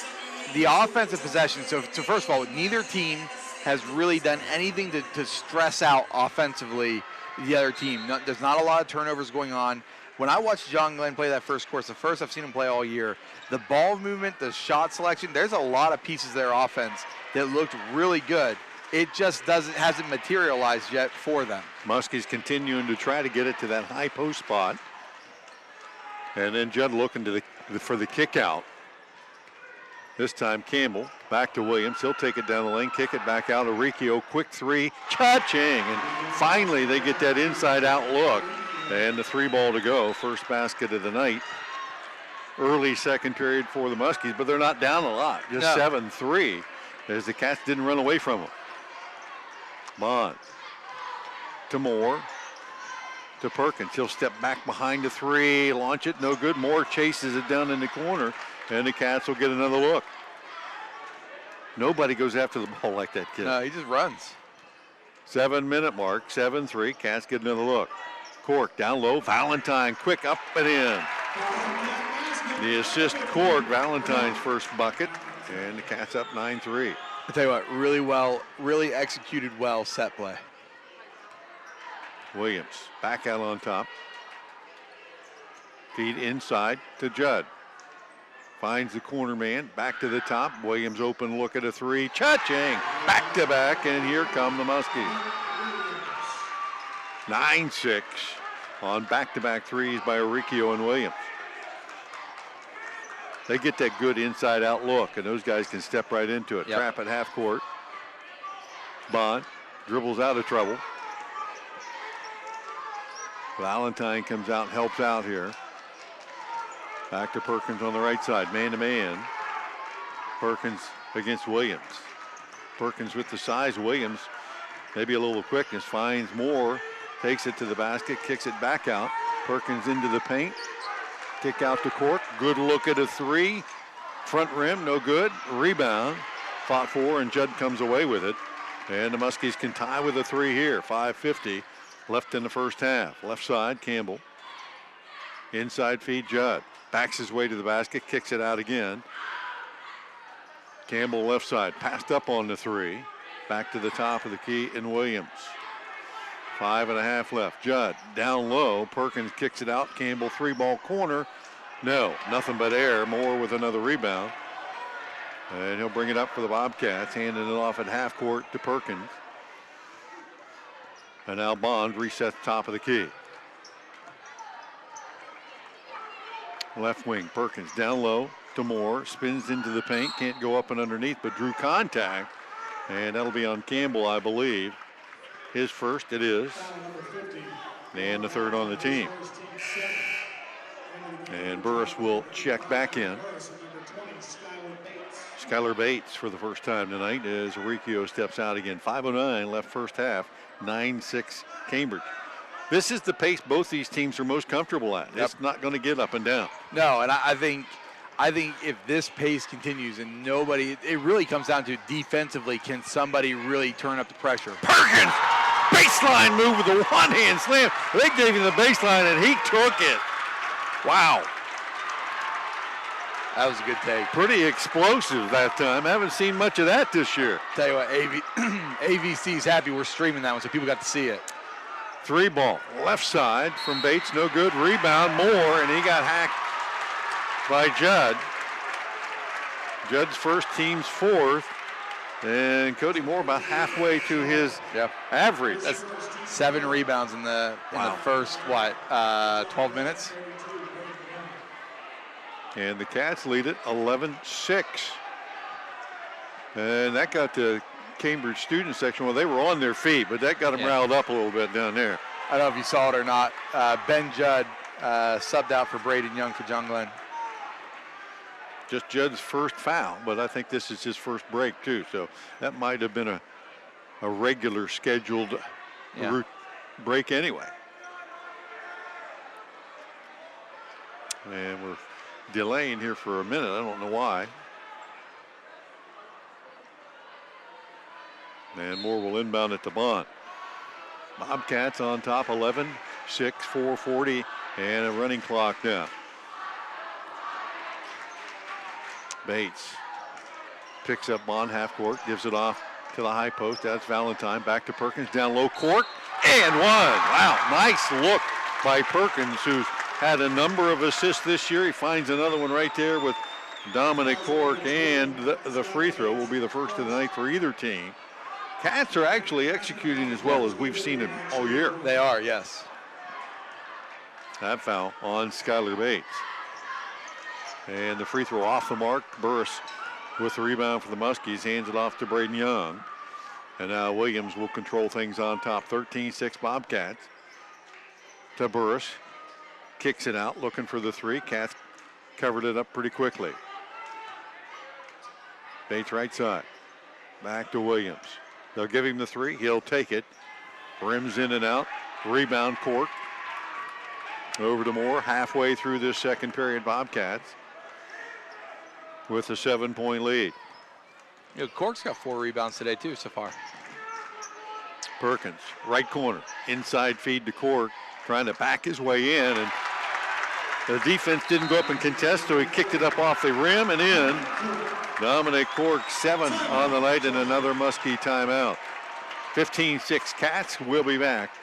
the offensive possession, so first of all, neither team has really done anything to stress out offensively the other team. There's not a lot of turnovers going on. When I watched John Glenn play that first course, the first I've seen him play all year, the ball movement, the shot selection, there's a lot of pieces of their offense that looked really good. It just hasn't materialized yet for them. Muskies continuing to try to get it to that high post spot. And then Judd looking for the kick out. This time Campbell back to Williams. He'll take it down the lane, kick it back out. Orichio, quick three, cha-ching. And finally they get that inside out look. And the 3 ball to go. First basket of the night. Early second period for the Muskies, but they're not down a lot. Just 7-3 as the Cats didn't run away from them. Bond to Moore. To Perkins. He'll step back behind the 3, launch it, no good. Moore chases it down in the corner. And the Cats will get another look. Nobody goes after the ball like that kid. No, he just runs. 7-minute mark, 7-3. Cats get another look. Cork down low. Valentine quick up and in. The assist Cork, Valentine's first bucket. And the Cats up 9-3. I'll tell you what, really executed well set play. Williams back out on top. Feed inside to Judd. Finds the corner man, back to the top. Williams open look at a 3. Cha-ching, back to back, and here come the Muskies. 9-6 on back-to-back threes by Orichio and Williams. They get that good inside-out look, and those guys can step right into it. Trap at half court. Bond dribbles out of trouble. Valentine comes out and helps out here. Back to Perkins on the right side, man-to-man. Perkins against Williams. Perkins with the size. Williams, maybe a little quickness, finds Moore, takes it to the basket, kicks it back out. Perkins into the paint. Kick out to Cork. Good look at a 3. Front rim, no good. Rebound. Fought for, and Judd comes away with it. And the Muskies can tie with a 3 here. 5:50 left in the first half. Left side, Campbell. Inside feed, Judd. Backs his way to the basket, kicks it out again. Campbell left side, passed up on the three. Back to the top of the key in Williams. 5.5 left. Judd down low. Perkins kicks it out. Campbell 3-ball corner. No, nothing but air. Moore with another rebound. And he'll bring it up for the Bobcats, handing it off at half court to Perkins. And now Bond resets top of the key. Left wing, Perkins down low to Moore, spins into the paint, can't go up and underneath, but drew contact. And that'll be on Campbell, I believe. His first, it is. And the third on the team. And Burris will check back in. Skylar Bates for the first time tonight as Riccio steps out again. 5:09 left first half, 9-6 Cambridge. This is the pace both these teams are most comfortable at. It's not going to get up and down. No, and I think if this pace continues and nobody, it really comes down to defensively, can somebody really turn up the pressure? Perkins, baseline move with a one-hand slam. They gave him the baseline and he took it. Wow. That was a good take. Pretty explosive that time. Haven't seen much of that this year. Tell you what, AVC's happy we're streaming that one so people got to see it. 3-ball, left side from Bates, no good. Rebound, Moore, and he got hacked by Judd. Judd's first, team's fourth. And Cody Moore about halfway to his average. That's 7 rebounds in the first, 12 minutes? And the Cats lead it 11-6. And that got the Cambridge student section. Well, they were on their feet, but that got them riled up a little bit down there. I don't know if you saw it or not. Ben Judd subbed out for Braden Young for John Glenn. Just Judd's first foul, but I think this is his first break too. So that might have been a regular scheduled break anyway. And we're delaying here for a minute. I don't know why. And Moore will inbound it to Bond. Bobcats on top, 11-6, 4:40, and a running clock now. Bates picks up Bond half court, gives it off to the high post. That's Valentine. Back to Perkins, down low court, and one. Wow, nice look by Perkins, who's had a number of assists this year. He finds another one right there with Dominic Cork, and the free throw will be the first of the night for either team. Cats are actually executing as well as we've seen it all year. They are, yes. That foul on Skylar Bates. And the free throw off the mark. Burris with the rebound for the Muskies, hands it off to Braden Young. And now Williams will control things on top. 13-6 Bobcats. To Burris. Kicks it out, looking for the three. Cats covered it up pretty quickly. Bates right side. Back to Williams. They'll give him the three. He'll take it. Rims in and out. Rebound Cork. Over to Moore. Halfway through this second period, Bobcats with a 7-point lead. Cork's got 4 rebounds today too so far. Perkins, right corner. Inside feed to Cork. Trying to back his way in. And the defense didn't go up and contest, so he kicked it up off the rim and in. Dominic Cork, 7 on the night, and another Muskie timeout. 15-6 Cats. Will be back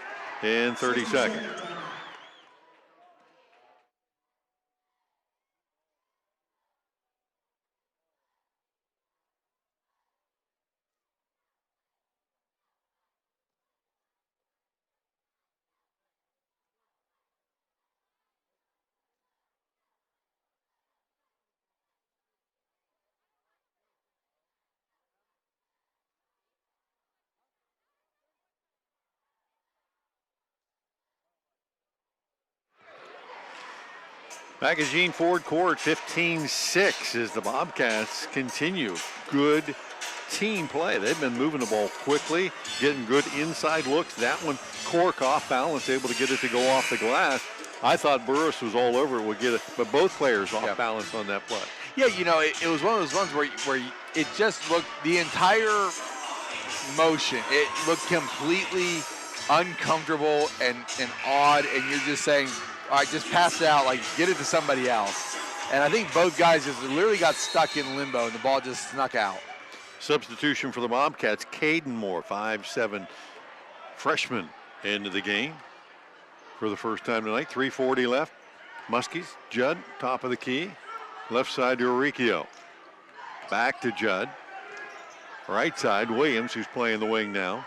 in 30 seconds. Magazine Ford Court, 15-6 as the Bobcats continue good team play. They've been moving the ball quickly, getting good inside looks. That one, Cork off balance, able to get it to go off the glass. I thought Burris was all over it, would get it, but both players off balance on that play. Yeah, it was one of those ones where it just looked, the entire motion, it looked completely uncomfortable and odd, and you're just saying, all right, just pass it out, like get it to somebody else. And I think both guys just literally got stuck in limbo, and the ball just snuck out. Substitution for the Bobcats, Caden Moore, 5'7" freshman into the game for the first time tonight. 3:40 left. Muskies, Judd, top of the key. Left side to Uricchio. Back to Judd. Right side, Williams, who's playing the wing now,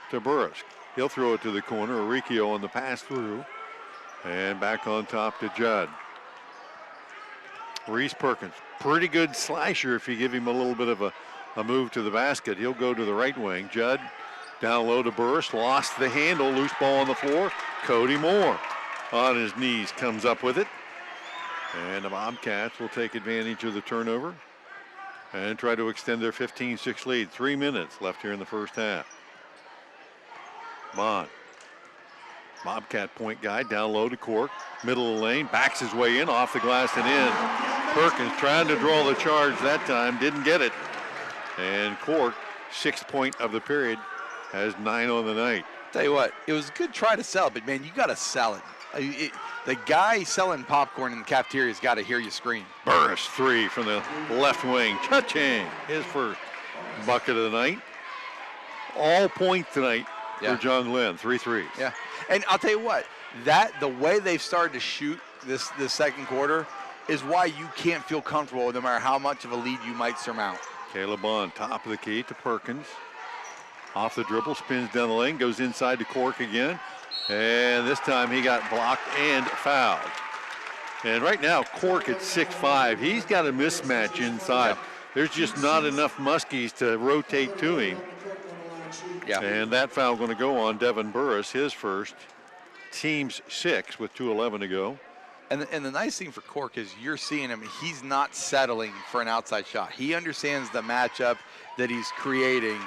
to Burris. He'll throw it to the corner. Uricchio on the pass through. And back on top to Judd. Reese Perkins, pretty good slasher if you give him a little bit of a move to the basket. He'll go to the right wing. Judd down low to Burris, lost the handle, loose ball on the floor. Cody Moore on his knees comes up with it. And the Bobcats will take advantage of the turnover and try to extend their 15-6 lead. 3 minutes left here in the first half. Bond. Bobcat point guy down low to Cork. Middle of the lane, backs his way in, off the glass and in. Perkins trying to draw the charge that time, didn't get it. And Cork, 6th point of the period, has 9 on the night. Tell you what, it was a good try to sell it, but man, you got to sell it. The guy selling popcorn in the cafeteria's got to hear you scream. Burris, 3 from the left wing. Cha-ching, his first bucket of the night. All point tonight for John Glenn, 3 threes. Yeah, and I'll tell you what, the way they've started to shoot this second quarter is why you can't feel comfortable no matter how much of a lead you might surmount. Caleb Bond, top of the key to Perkins. Off the dribble, spins down the lane, goes inside to Cork again. And this time he got blocked and fouled. And right now, Cork at 6'5", he's got a mismatch inside. Yep. There's just not enough Muskies to rotate to him. Yeah. And that foul going to go on Devin Burris, his first. Team's 6 with 2:11 to go. And the nice thing for Cork is you're seeing him, he's not settling for an outside shot. He understands the matchup that he's creating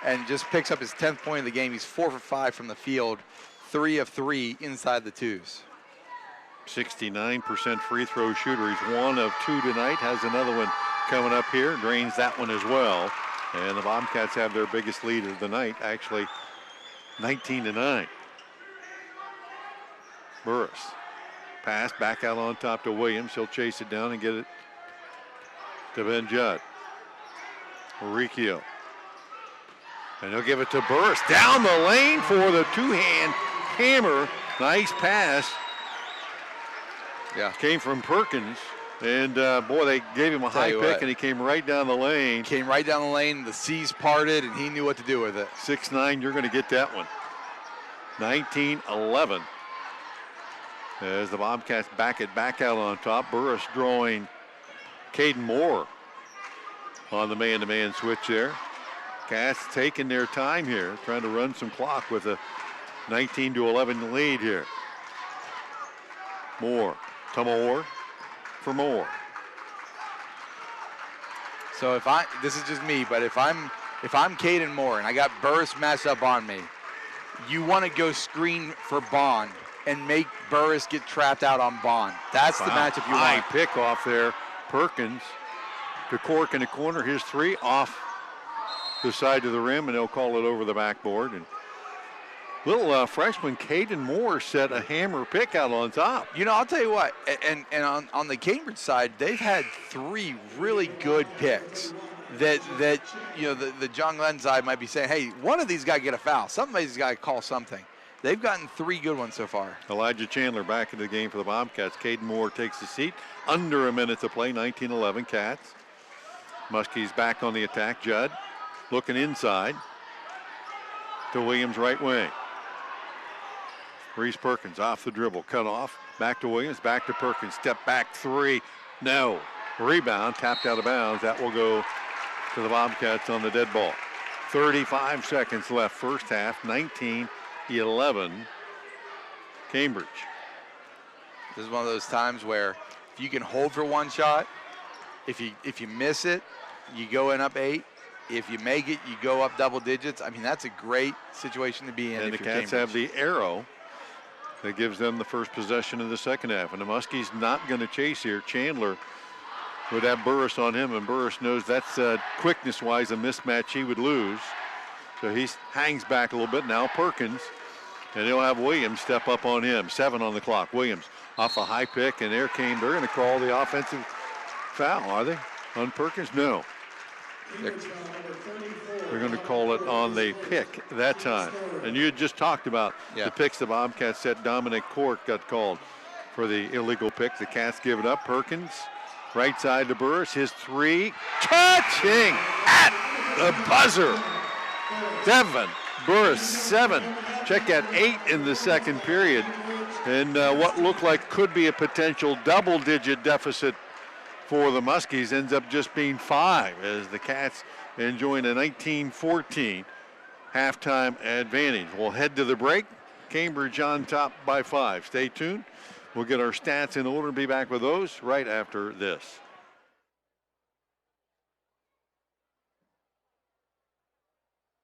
and just picks up his 10th point of the game. He's 4 for 5 from the field, 3 of 3 inside the twos. 69% free throw shooter. He's 1 of 2 tonight, has another one coming up here, drains that one as well. And the Bobcats have their biggest lead of the night, actually 19-9. Burris. Pass back out on top to Williams. He'll chase it down and get it to Ben Judd. Uricchio. And he'll give it to Burris. Down the lane for the two-hand hammer. Nice pass. Yeah. Came from Perkins. And, boy, they gave him a high pick, and he came right down the lane. Came right down the lane. The seas parted, and he knew what to do with it. 6'9", you're going to get that one. 19-11. As the Bobcats back out on top. Burris drawing Caden Moore on the man-to-man switch there. Cats taking their time here, trying to run some clock with a 19-11 lead here. Moore to Moore for Moore. So this is just me, but if I'm Caden Moore and I got Burris matched up on me, you want to go screen for Bond and make Burris get trapped out on Bond. That's the matchup you high want. pick off there. Perkins to Cork in the corner. His 3 off the side of the rim, and they'll call it over the backboard. And little freshman Caden Moore set a hammer pick out on top. You know, I'll tell you what, and on the Cambridge side, they've had 3 really good picks that you know, the John Glenn side might be saying, hey, one of these got to get a foul. Somebody's got to call something. They've gotten 3 good ones so far. Elijah Chandler back into the game for the Bobcats. Caden Moore takes the seat. Under a minute to play, 19-11 Cats. Muskies back on the attack. Judd looking inside to Williams' right wing. Reese Perkins off the dribble, cut off. Back to Williams, back to Perkins. Step back 3. No. Rebound, tapped out of bounds. That will go to the Bobcats on the dead ball. 35 seconds left, first half, 19-11 Cambridge. This is one of those times where if you can hold for one shot, if you miss it, you go in up 8. If you make it, you go up double digits. I mean, that's a great situation to be in. And the Cats have the arrow that gives them the first possession of the second half. And the Muskies not going to chase here. Chandler would have Burris on him, and Burris knows that's quickness-wise a mismatch he would lose. So he hangs back a little bit. Now Perkins And he'll have Williams step up on him. 7 on the clock. Williams off a high pick, and they're going to call the offensive foul, are they? On Perkins? No. They're going to call it on the pick that time. And you had just talked about the picks the Bobcats set. Dominic Cork got called for the illegal pick. The Cats give it up. Perkins, right side to Burris. His 3, catching at the buzzer. Devin Burris, 7. Check at 8 in the second period. And what looked like could be a potential double-digit deficit for the Muskies ends up just being 5 as the Cats enjoying a 19-14 halftime advantage. We'll head to the break. Cambridge on top by 5. Stay tuned. We'll get our stats in order and be back with those right after this.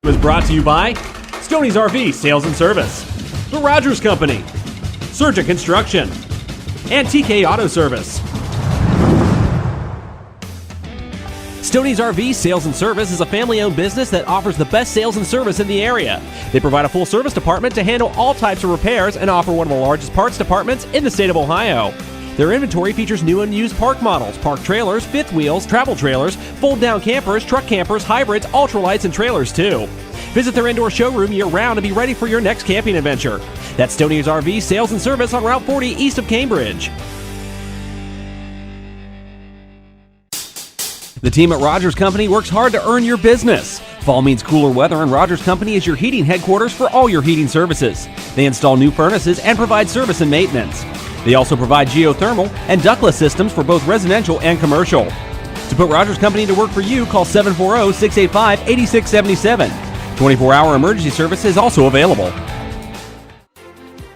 Was brought to you by Stoney's RV Sales and Service, The Rogers Company, Surgent Construction, and TK Auto Service. Stoney's RV Sales and Service is a family-owned business that offers the best sales and service in the area. They provide a full service department to handle all types of repairs and offer one of the largest parts departments in the state of Ohio. Their inventory features new and used park models, park trailers, fifth wheels, travel trailers, fold-down campers, truck campers, hybrids, ultralights, and trailers too. Visit their indoor showroom year-round to be ready for your next camping adventure. That's Stoney's RV Sales and Service on Route 40 east of Cambridge. The team at Rogers Company works hard to earn your business. Fall means cooler weather, and Rogers Company is your heating headquarters for all your heating services. They install new furnaces and provide service and maintenance. They also provide geothermal and ductless systems for both residential and commercial. To put Rogers Company to work for you, call 740-685-8677. 24-hour emergency service is also available.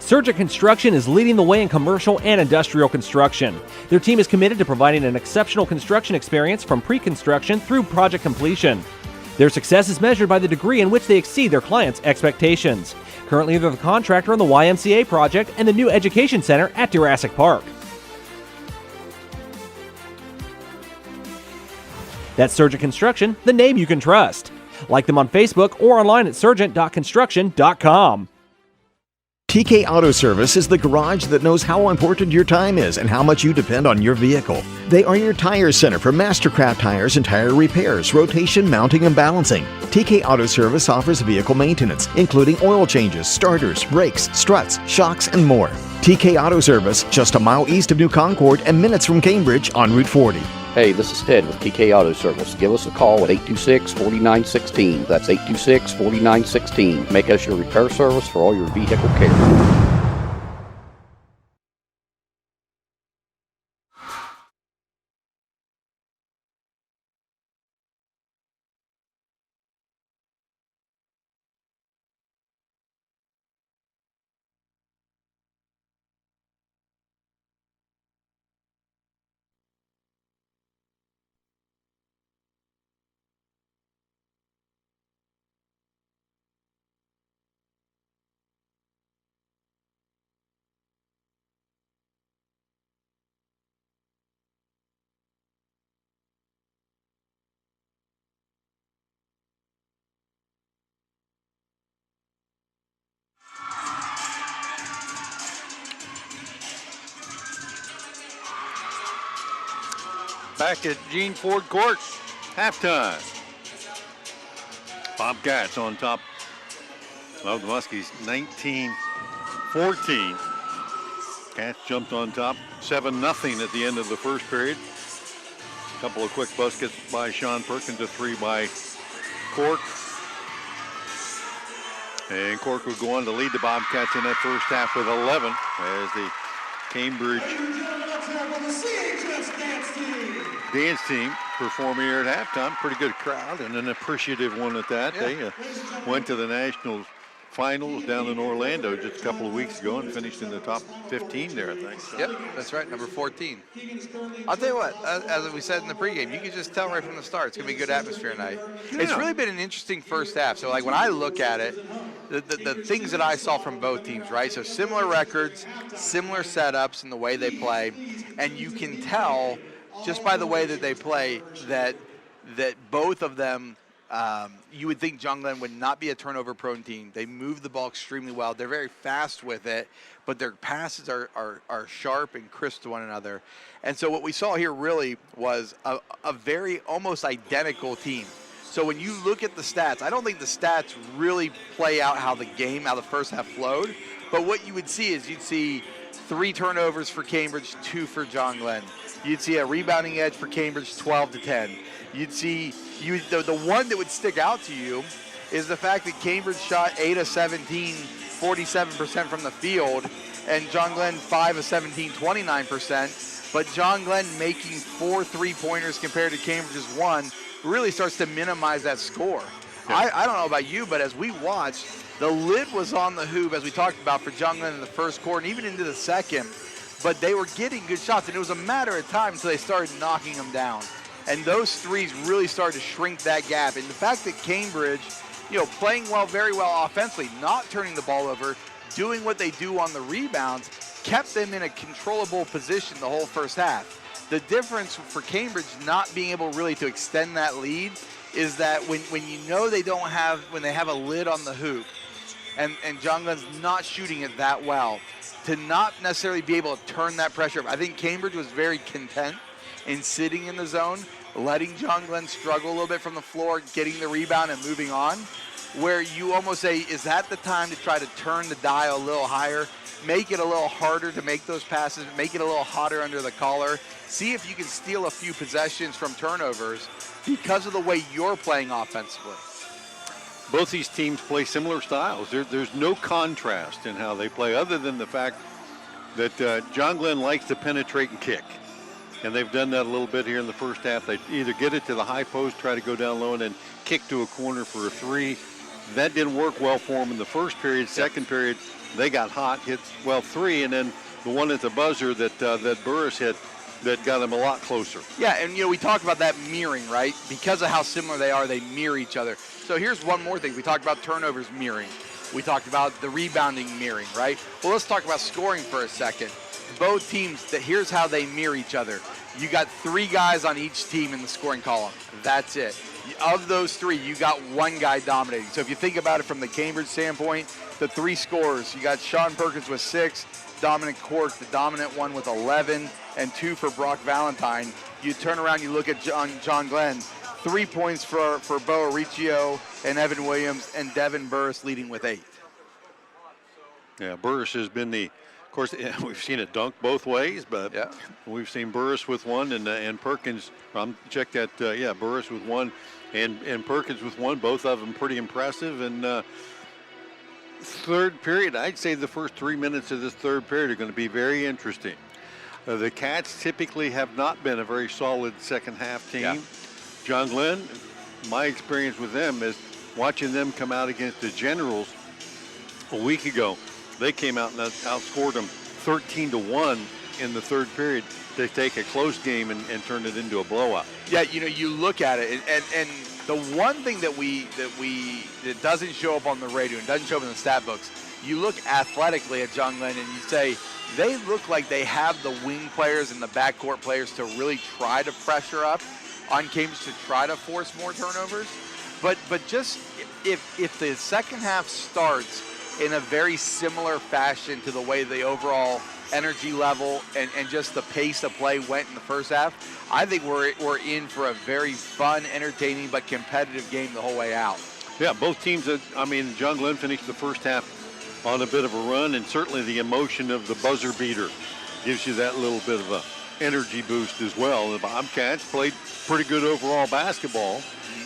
Surgent Construction is leading the way in commercial and industrial construction. Their team is committed to providing an exceptional construction experience from pre-construction through project completion. Their success is measured by the degree in which they exceed their clients' expectations. Currently, they're the contractor on the YMCA project and the new education center at Jurassic Park. That's Surgent Construction, the name you can trust. Like them on Facebook or online at surgent.construction.com. TK Auto Service is the garage that knows how important your time is and how much you depend on your vehicle. They are your tire center for Mastercraft tires and tire repairs, rotation, mounting, and balancing. TK Auto Service offers vehicle maintenance, including oil changes, starters, brakes, struts, shocks, and more. TK Auto Service, just a mile east of New Concord and minutes from Cambridge on Route 40. Hey, this is Ted with TK Auto Service. Give us a call at 826-4916. That's 826-4916. Make us your repair service for all your vehicle care. Back at Gene Ford Court, halftime. Bobcats on top of the Muskies, 19-14. Cats jumped on top, 7-0 at the end of the first period. A couple of quick baskets by Sean Perkins, a 3 by Cork. And Cork would go on to lead the Bobcats in that first half with 11 as the Cambridge dance team performing here at halftime. Pretty good crowd and an appreciative one at that. Yeah. They went to the national finals down in Orlando just a couple of weeks ago and finished in the top 15 there, I think. So. Yep, that's right, number 14. I'll tell you what, as we said in the pregame, you can just tell right from the start it's going to be a good atmosphere tonight. Yeah. It's really been an interesting first half. So, like, when I look at it, the things that I saw from both teams, right? So similar records, similar setups in the way they play, and you can tell just by the way that they play that both of them You would think John Glenn would not be a turnover-prone team. They move the ball extremely well. They're very fast with it, but their passes are sharp and crisp to one another. And so what we saw here really was a very almost identical team. So when you look at the stats, I don't think the stats really play out how the first half flowed. But what you would see is you'd see 3 turnovers for Cambridge, 2 for John Glenn. You'd see a rebounding edge for Cambridge, 12-10. You'd see the one that would stick out to you is the fact that Cambridge shot 8 of 17, 47% from the field, and John Glenn 5 of 17, 29%. But John Glenn making 4 3-pointers compared to Cambridge's 1 really starts to minimize that score. Yeah. I don't know about you, but as we watched, the lid was on the hoop, as we talked about, for John Glenn in the first quarter and even into the second. But they were getting good shots, and it was a matter of time until they started knocking them down. And those threes really started to shrink that gap. And the fact that Cambridge, playing very well offensively, not turning the ball over, doing what they do on the rebounds, kept them in a controllable position the whole first half. The difference for Cambridge not being able really to extend that lead is that when they have a lid on the hoop and John Glenn's not shooting it that well, to not necessarily be able to turn that pressure up. I think Cambridge was very content in sitting in the zone, letting John Glenn struggle a little bit from the floor, getting the rebound and moving on, where you almost say, is that the time to try to turn the dial a little higher, make it a little harder to make those passes, make it a little hotter under the collar, see if you can steal a few possessions from turnovers because of the way you're playing offensively. Both these teams play similar styles. There's no contrast in how they play other than the fact that John Glenn likes to penetrate and kick. And they've done that a little bit here in the first half. They either get it to the high post, try to go down low, and then kick to a corner for a 3. That didn't work well for them in the first period. Second period, they got hot, hit 3, and then the one at the buzzer that Burris hit that got them a lot closer. Yeah, and we talked about that mirroring, right? Because of how similar they are, they mirror each other. So here's one more thing. We talked about turnovers mirroring. We talked about the rebounding mirroring, right? Well, let's talk about scoring for a second. Both teams, here's how they mirror each other. You got 3 guys on each team in the scoring column. That's it. Of those 3, you got 1 guy dominating. So if you think about it from the Cambridge standpoint, the 3 scorers, you got Sean Perkins with 6, Dominic Cork, the dominant one, with 11, and 2 for Brock Valentine. You turn around, you look at John Glenn, 3 points for Bo Aricchio and Evan Williams, and Devin Burris leading with 8. Yeah, Burris has been of course, we've seen it dunk both ways, but we've seen Burris with 1 and Perkins. Check that. Burris with 1 and Perkins with 1. Both of them pretty impressive. And third period, I'd say the first 3 minutes of this third period are going to be very interesting. The Cats typically have not been a very solid second half team. Yeah. John Glenn, my experience with them is watching them come out against the Generals a week ago. They came out and outscored them 13-1 in the third period to take a close game and turn it into a blowout. Yeah, you look at it, and the one thing that doesn't show up on the radio and doesn't show up in the stat books, you look athletically at John Glenn and you say, they look like they have the wing players and the backcourt players to really try to pressure up on Cambridge to try to force more turnovers. But just if the second half starts in a very similar fashion to the way the overall energy level and just the pace of play went in the first half, I think we're in for a very fun, entertaining, but competitive game the whole way out. Yeah, both teams, John Glenn finished the first half on a bit of a run, and certainly the emotion of the buzzer beater gives you that little bit of a energy boost as well. The Bobcats played pretty good overall basketball.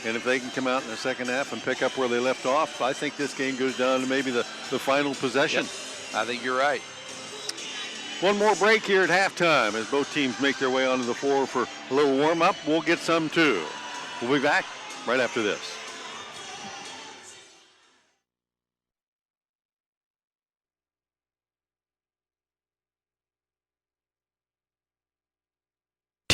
And if they can come out in the second half and pick up where they left off, I think this game goes down to maybe the final possession. Yep. I think you're right. One more break here at halftime as both teams make their way onto the floor for a little warm-up. We'll get some too. We'll be back right after this.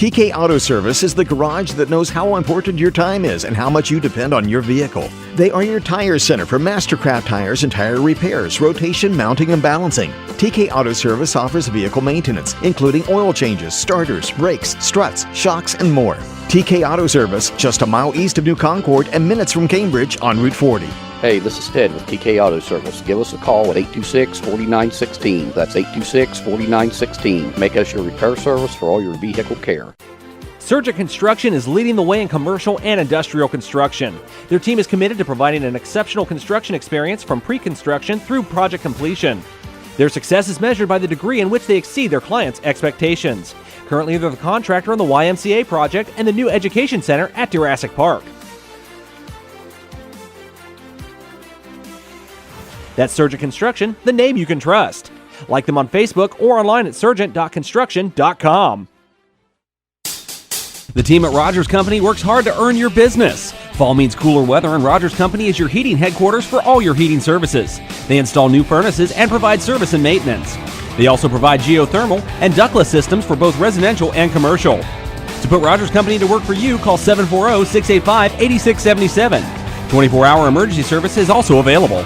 TK Auto Service is the garage that knows how important your time is and how much you depend on your vehicle. They are your tire center for Mastercraft tires and tire repairs, rotation, mounting, and balancing. TK Auto Service offers vehicle maintenance, including oil changes, starters, brakes, struts, shocks, and more. TK Auto Service, just a mile east of New Concord and minutes from Cambridge on Route 40. Hey, this is Ted with TK Auto Service. Give us a call at 826-4916. That's 826-4916. Make us your repair service for all your vehicle care. Surgent Construction is leading the way in commercial and industrial construction. Their team is committed to providing an exceptional construction experience from pre-construction through project completion. Their success is measured by the degree in which they exceed their clients' expectations. Currently, they're the contractor on the YMCA project and the new education center at Jurassic Park. That's Surgent Construction, the name you can trust. Like them on Facebook or online at surgent.construction.com. The team at Rogers Company works hard to earn your business. Fall means cooler weather, and Rogers Company is your heating headquarters for all your heating services. They install new furnaces and provide service and maintenance. They also provide geothermal and ductless systems for both residential and commercial. To put Rogers Company to work for you, call 740-685-8677. 24-hour emergency service is also available.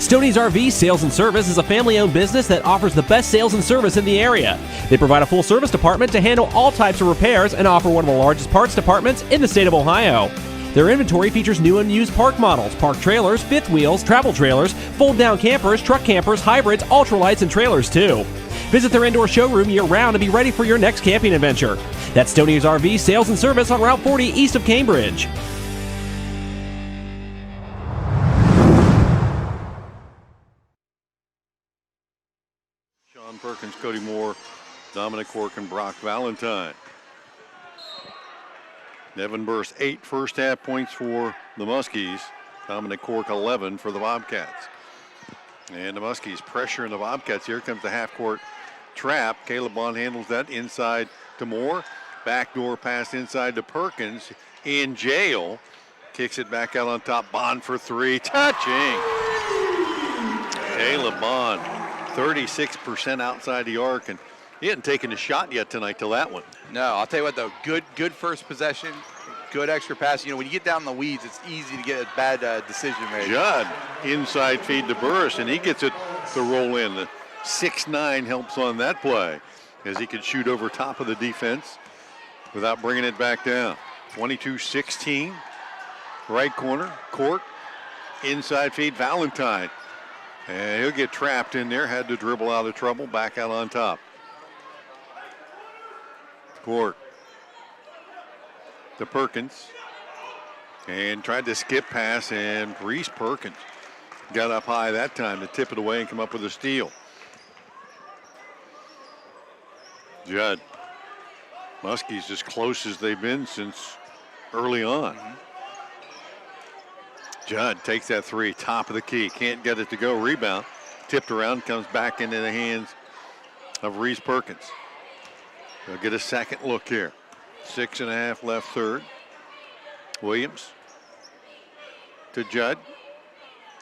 Stoney's RV Sales and Service is a family-owned business that offers the best sales and service in the area. They provide a full service department to handle all types of repairs and offer one of the largest parts departments in the state of Ohio. Their inventory features new and used park models, park trailers, fifth wheels, travel trailers, fold-down campers, truck campers, hybrids, ultralights, and trailers too. Visit their indoor showroom year-round and be ready for your next camping adventure. That's Stoney's RV Sales and Service on Route 40 east of Cambridge. Sean Perkins, Cody Moore, Dominic Cork, and Brock Valentine. Nevin Burst, 8 first half points for the Muskies. Dominic Cork, 11 for the Bobcats. And the Muskies pressuring the Bobcats. Here comes the half-court trap. Caleb Bond handles that inside to Moore. Backdoor pass inside to Perkins. In jail. Kicks it back out on top. Bond for 3. Touching. Caleb Bond, 36% outside the arc. And he hadn't taken a shot yet tonight till that one. No, I'll tell you what though, good first possession, good extra pass. You know, when you get down in the weeds, it's easy to get a bad decision made. Judd, inside feed to Burris, and he gets it to roll in. The 6'9" helps on that play as he could shoot over top of the defense without bringing it back down. 22-16, right corner, Cork, inside feed, Valentine. And he'll get trapped in there, had to dribble out of trouble, back out on top. Cork to Perkins and tried to skip pass, and Reese Perkins got up high that time to tip it away and come up with a steal. Judd, Muskies as close as they've been since early on. Judd takes that 3, top of the key, can't get it to go, rebound, tipped around, comes back into the hands of Reese Perkins. They'll get a second look here. 6.5 left third. Williams to Judd.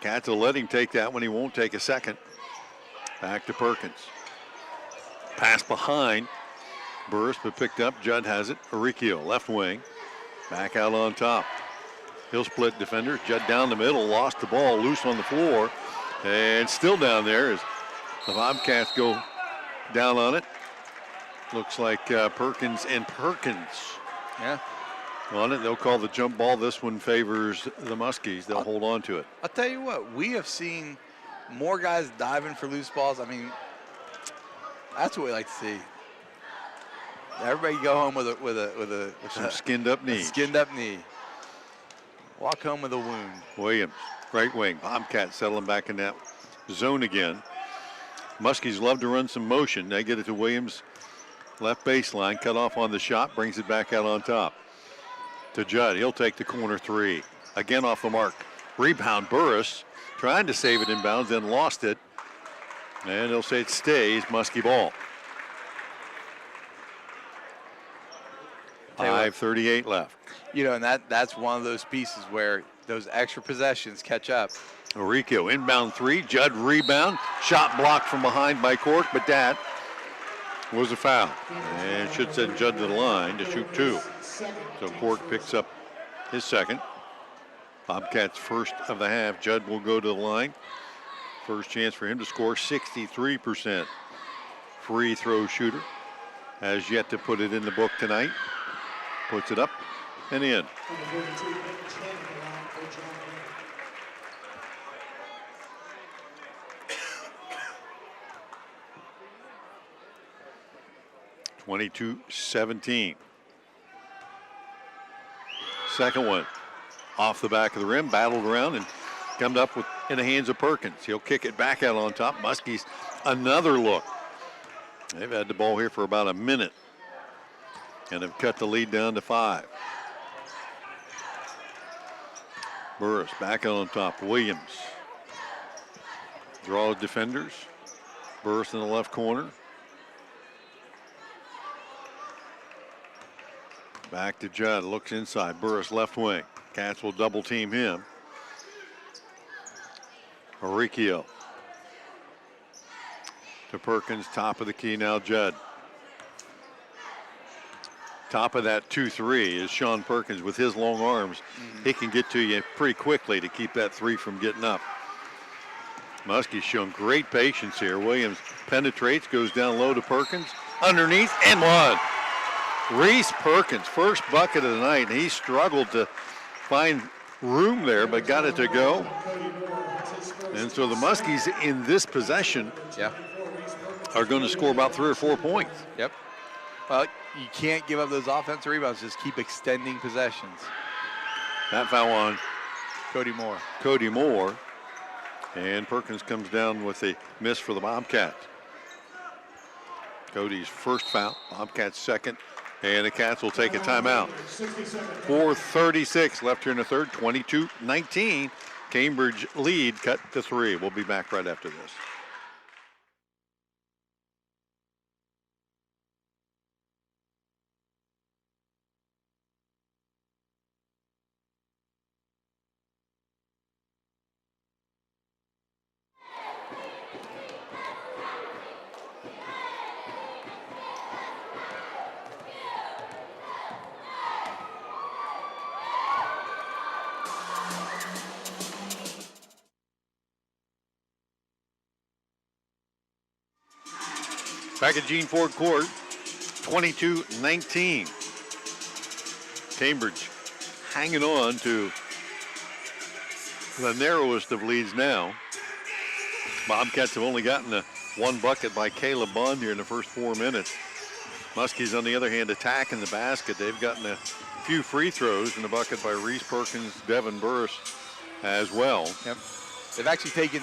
Cats will let him take that one. He won't take a second. Back to Perkins. Pass behind. Burst, but picked up. Judd has it. Aricchio, left wing. Back out on top. He'll split defender. Judd down the middle. Lost the ball. Loose on the floor. And still down there as the Bobcats go down on it. Looks like Perkins and Perkins. Yeah. On it. They'll call the jump ball. This one favors the Muskies. They'll hold on to it. I'll tell you what, we have seen more guys diving for loose balls. I mean, that's what we like to see. Everybody go home with Some skinned up knees. Skinned up knee. Walk home with a wound. Williams, right wing. Bobcats settling back in that zone again. Muskies love to run some motion. They get it to Williams. Left baseline, cut off on the shot, brings it back out on top. To Judd, he'll take the corner 3. Again off the mark. Rebound, Burris, trying to save it inbounds, then lost it. And they'll say it stays, Muskie ball. 5:38 left. You know, and that's one of those pieces where those extra possessions catch up. Aricchio, inbound 3, Judd rebound. Shot blocked from behind by Cork, but that was a foul. And should send Judd to the line to shoot 2. So Cork picks up his second. Bobcats first of the half. Judd will go to the line. First chance for him to score. 63% free throw shooter. Has yet to put it in the book tonight. Puts it up and in. (22-17). Second one off the back of the rim, battled around and come up with in the hands of Perkins. He'll kick it back out on top. Muskies another look. They've had the ball here for about a minute and have cut the lead down to 5. Burris back out on top. Williams draws defenders. Burris in the left corner. Back to Judd, looks inside. Burris left wing. Cats will double team him. Oricchio to Perkins, top of the key now Judd. Top of that 2-3 is Sean Perkins with his long arms. He can get to you pretty quickly to keep that 3 from getting up. Muskie's shown great patience here. Williams penetrates, goes down low to Perkins, underneath, and one. Reese Perkins, first bucket of the night. He struggled to find room there, but got it to go. And so the Muskies in this possession are going to score about 3 or 4 points. Yep. Well, you can't give up those offensive rebounds. Just keep extending possessions. That foul on Cody Moore. Cody Moore. And Perkins comes down with a miss for the Bobcats. Cody's first foul, Bobcats second. And the Cats will take a timeout. 4:36 left here in the third, 22-19. Cambridge lead cut to 3. We'll be back right after this. Back at Gene Ford Court, 22-19. Cambridge hanging on to the narrowest of leads now. Bobcats have only gotten a 1 bucket by Caleb Bond here in the first 4 minutes. Muskies, on the other hand, attacking the basket. They've gotten a few free throws in the bucket by Reese Perkins, Devin Burris as well. Yep. They've actually taken,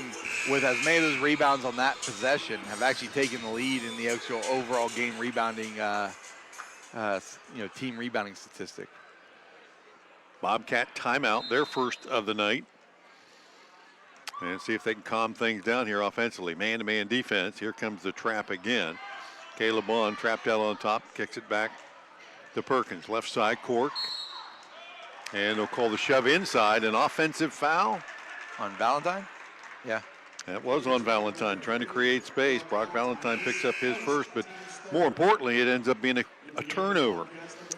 with as many of those rebounds on that possession, have actually taken the lead in the actual overall game rebounding, team rebounding statistic. Bobcat timeout, their first of the night. And see if they can calm things down here offensively. Man-to-man defense. Here comes the trap again. Caleb Bond trapped out on top, kicks it back to Perkins. Left side, Cork. And they'll call the shove inside. An offensive foul. On Valentine? Yeah. That was on Valentine, trying to create space. Brock Valentine picks up his first, but more importantly, it ends up being a turnover.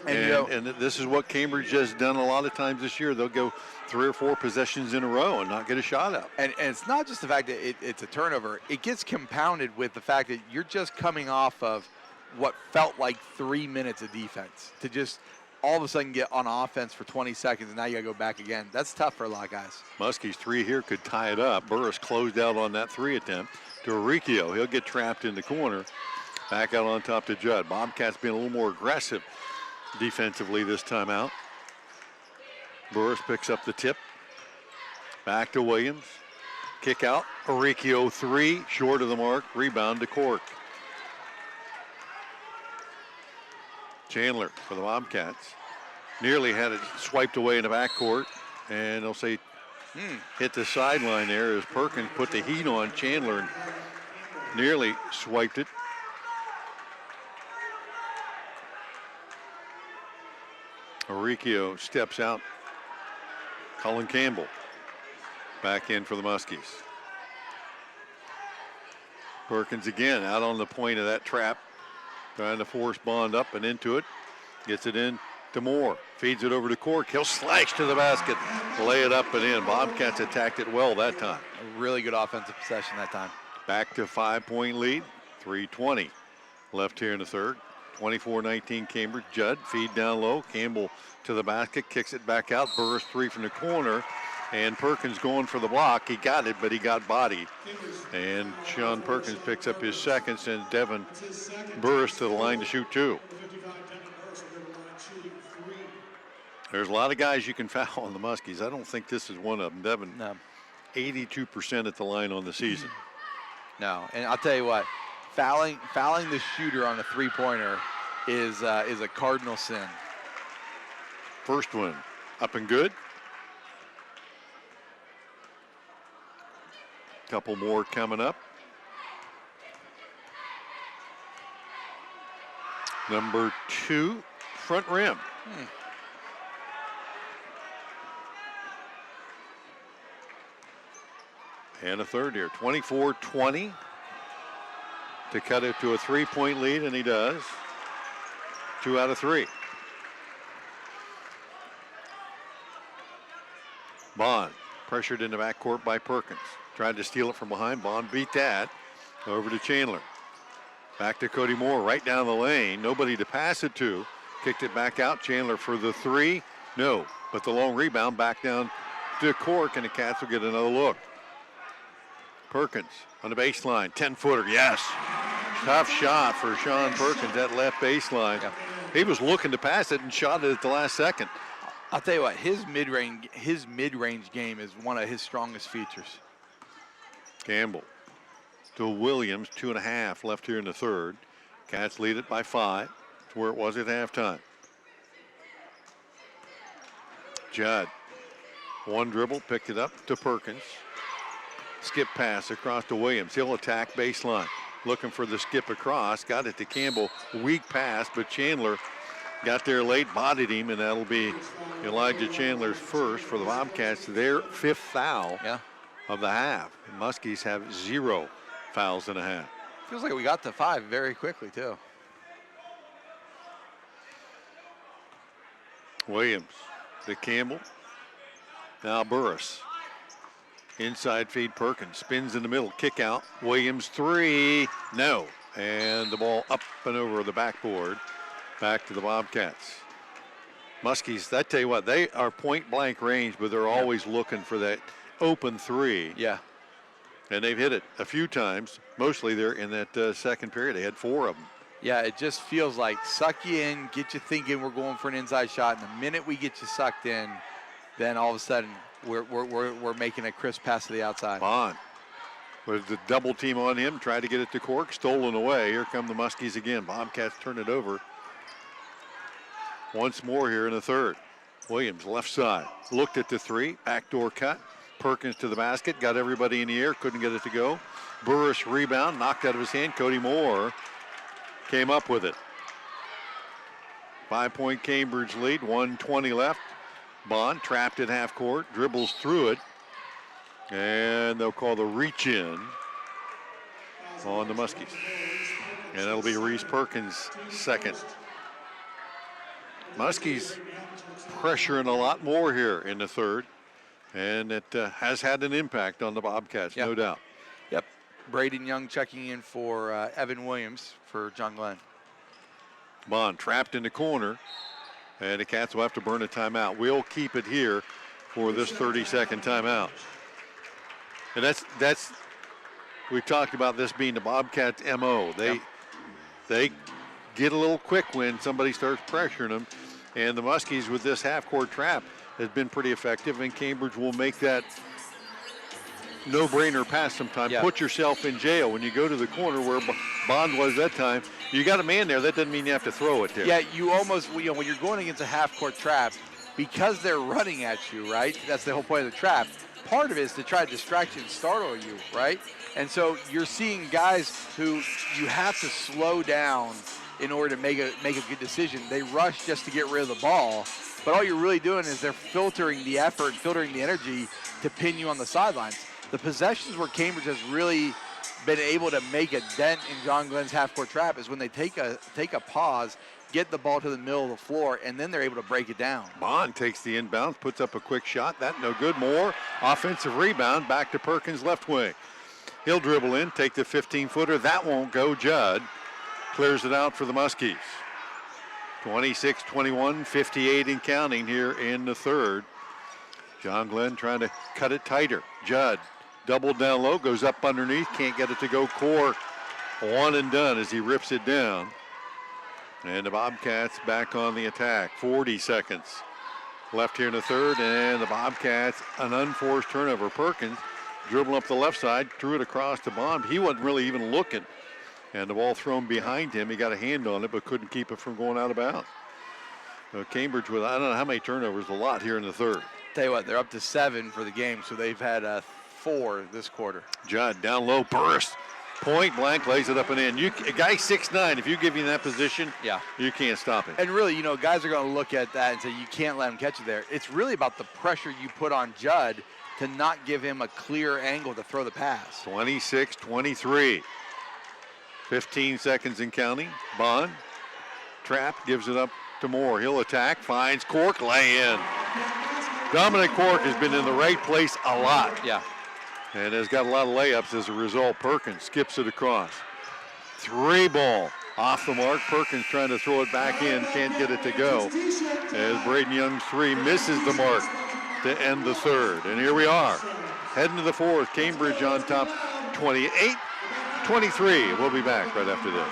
And this is what Cambridge has done a lot of times this year. They'll go 3 or 4 possessions in a row and not get a shot up. And it's not just the fact that it's a turnover. It gets compounded with the fact that you're just coming off of what felt like 3 minutes of defense to just all of a sudden get on offense for 20 seconds, and now you got to go back again. That's tough for a lot of guys. Muskie's 3 here could tie it up. Burris closed out on that 3 attempt to Oricchio. He'll get trapped in the corner. Back out on top to Judd. Bobcats being a little more aggressive defensively this time out. Burris picks up the tip. Back to Williams. Kick out. Oricchio 3, short of the mark. Rebound to Cork. Chandler for the Bobcats. Nearly had it swiped away in the backcourt. And they'll say hit the sideline there as Perkins put the heat on Chandler and nearly swiped it. Oricchio steps out. Colin Campbell back in for the Muskies. Perkins again out on the point of that trap. Trying to force Bond up and into it. Gets it in to Moore. Feeds it over to Cork. He'll slash to the basket. Lay it up and in. Bobcats attacked it well that time. A really good offensive possession that time. Back to 5-point lead. 3:20 left here in the third. 24-19 Cambridge. Judd feed down low. Campbell to the basket. Kicks it back out. Burris three from the corner. And Perkins going for the block. He got it, but he got bodied. And Sean Perkins picks up his second, sends Devin Burris to the line to shoot two. There's a lot of guys you can foul on the Muskies. I don't think this is one of them. Devin, No. 82% at the line on the season. No, and I'll tell you what, fouling the shooter on a three-pointer is a cardinal sin. First one up and good. Couple more coming up. Number 2, front rim. And a third here. 24-20 to cut it to a 3-point lead, and he does. 2 out of 3. Bond pressured in the backcourt by Perkins. Tried to steal it from behind. Bond beat that. Over to Chandler. Back to Cody Moore, right down the lane. Nobody to pass it to. Kicked it back out. Chandler for the three. No, but the long rebound back down to Cork, and the Cats will get another look. Perkins on the baseline. 10-footer, yes. Tough shot for Sean Perkins, that left baseline. Yep. He was looking to pass it and shot it at the last second. I'll tell you what, his mid-range game is one of his strongest features. Campbell to Williams, 2.5 left here in the third. Cats lead it by 5. It's where it was at halftime. Judd, one dribble, picked it up to Perkins. Skip pass across to Williams. He'll attack baseline. Looking for the skip across. Got it to Campbell. Weak pass, but Chandler got there late, bodied him, and that'll be Elijah Chandler's first for the Bobcats. Their 5th foul of the half. The Muskies have 0 fouls in a half. Feels like we got to 5 very quickly, too. Williams to Campbell. Now Burris. Inside feed Perkins. Spins in the middle. Kick out. Williams 3. No. And the ball up and over the backboard. Back to the Bobcats. Muskies, I tell you what, they are point blank range, but they're always looking for that open 3. Yeah. And they've hit it a few times. Mostly they're in that second period. They had 4 of them. Yeah, it just feels like suck you in, get you thinking we're going for an inside shot, and the minute we get you sucked in, then all of a sudden we're making a crisp pass to the outside. Bond with the double team on him, tried to get it to Cork, stolen away. Here come the Muskies again. Bobcats turn it over once more here in the third. Williams left side, looked at the 3, backdoor cut. Perkins to the basket, got everybody in the air, couldn't get it to go. Burris rebound, knocked out of his hand. Cody Moore came up with it. 5-point Cambridge lead, 1:20 left. Bond trapped at half court, dribbles through it, and they'll call the reach in on the Muskies. And that'll be Reese Perkins' second. Muskies pressuring a lot more here in the third, and it has had an impact on the Bobcats, no doubt. Yep. Braden Young checking in for Evan Williams for John Glenn. Bond trapped in the corner, and the Cats will have to burn a timeout. We'll keep it here for this 30-second timeout. And that's we talked about this being the Bobcats' MO. They get a little quick when somebody starts pressuring them, and the Muskies with this half-court trap has been pretty effective, and Cambridge will make that no-brainer pass sometime. Yeah. Put yourself in jail. When you go to the corner where Bond was that time, you got a man there. That doesn't mean you have to throw it there. Yeah, you almost, when you're going against a half-court trap, because they're running at you, right? That's the whole point of the trap. Part of it is to try to distract you and startle you, right? And so you're seeing guys who you have to slow down in order to make a good decision. They rush just to get rid of the ball, but all you're really doing is they're filtering the effort, filtering the energy to pin you on the sidelines. The possessions where Cambridge has really been able to make a dent in John Glenn's half-court trap is when they take a pause, get the ball to the middle of the floor, and then they're able to break it down. Bond takes the inbound, puts up a quick shot. That no good. Moore, offensive rebound, back to Perkins, left wing. He'll dribble in, take the 15-footer. That won't go. Judd clears it out for the Muskies. 26-21, 58 and counting here in the third. John Glenn trying to cut it tighter. Judd doubled down low, goes up underneath, can't get it to go. Cork, one and done as he rips it down. And the Bobcats back on the attack. 40 seconds left here in the third, and the Bobcats, an unforced turnover. Perkins dribbling up the left side, threw it across to Bond. He wasn't really even looking. And the ball thrown behind him. He got a hand on it, but couldn't keep it from going out of bounds. So Cambridge with, I don't know how many turnovers, a lot here in the third. Tell you what, they're up to 7 for the game, so they've had 4 this quarter. Judd down low, burst, point blank, lays it up and in. A guy 6'9", if you give him that position, yeah, you can't stop him. And really, guys are going to look at that and say, you can't let him catch it there. It's really about the pressure you put on Judd to not give him a clear angle to throw the pass. 26-23. 15 seconds and counting. Bond, trap, gives it up to Moore. He'll attack, finds Cork, lay in. Dominic Cork has been in the right place a lot. Yeah. And has got a lot of layups as a result. Perkins skips it across. 3 ball off the mark. Perkins trying to throw it back in, can't get it to go. As Braden Young's 3 misses the mark to end the third. And here we are, heading to the fourth. Cambridge on top, 28-23. We'll be back right after this.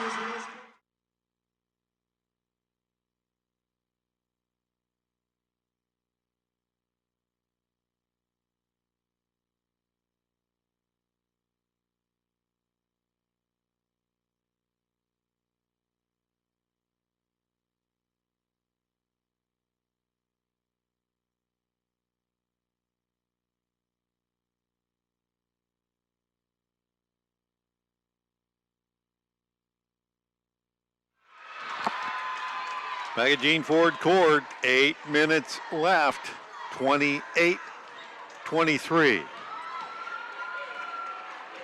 Back at Gene Ford Court, 8 minutes left, 28-23.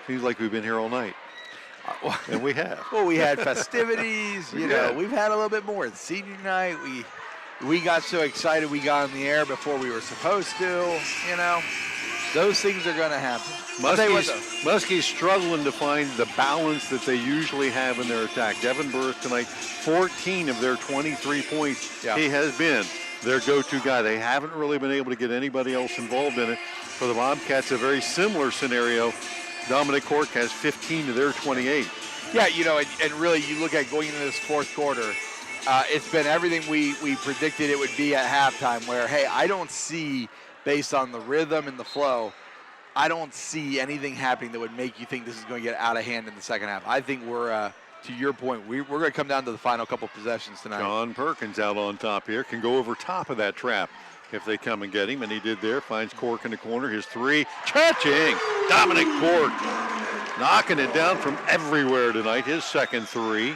Seems like we've been here all night. And we have. Well, we had festivities, we've had a little bit more. It's senior night. We got so excited we got on the air before we were supposed to, Those things are going to happen. Muskies struggling to find the balance that they usually have in their attack. Devin Burris tonight, 14 of their 23 points. Yeah. He has been their go-to guy. They haven't really been able to get anybody else involved in it. For the Bobcats, a very similar scenario. Dominic Cork has 15 of their 28. Yeah, and really you look at going into this fourth quarter, it's been everything we predicted it would be at halftime where, hey, I don't see, based on the rhythm and the flow, I don't see anything happening that would make you think this is going to get out of hand in the second half. I think we're, to your point, we're going to come down to the final couple possessions tonight. John Perkins out on top here, can go over top of that trap if they come and get him, and he did there. Finds Cork in the corner. His 3, catching Dominic Cork, knocking it down from everywhere tonight. His second 3,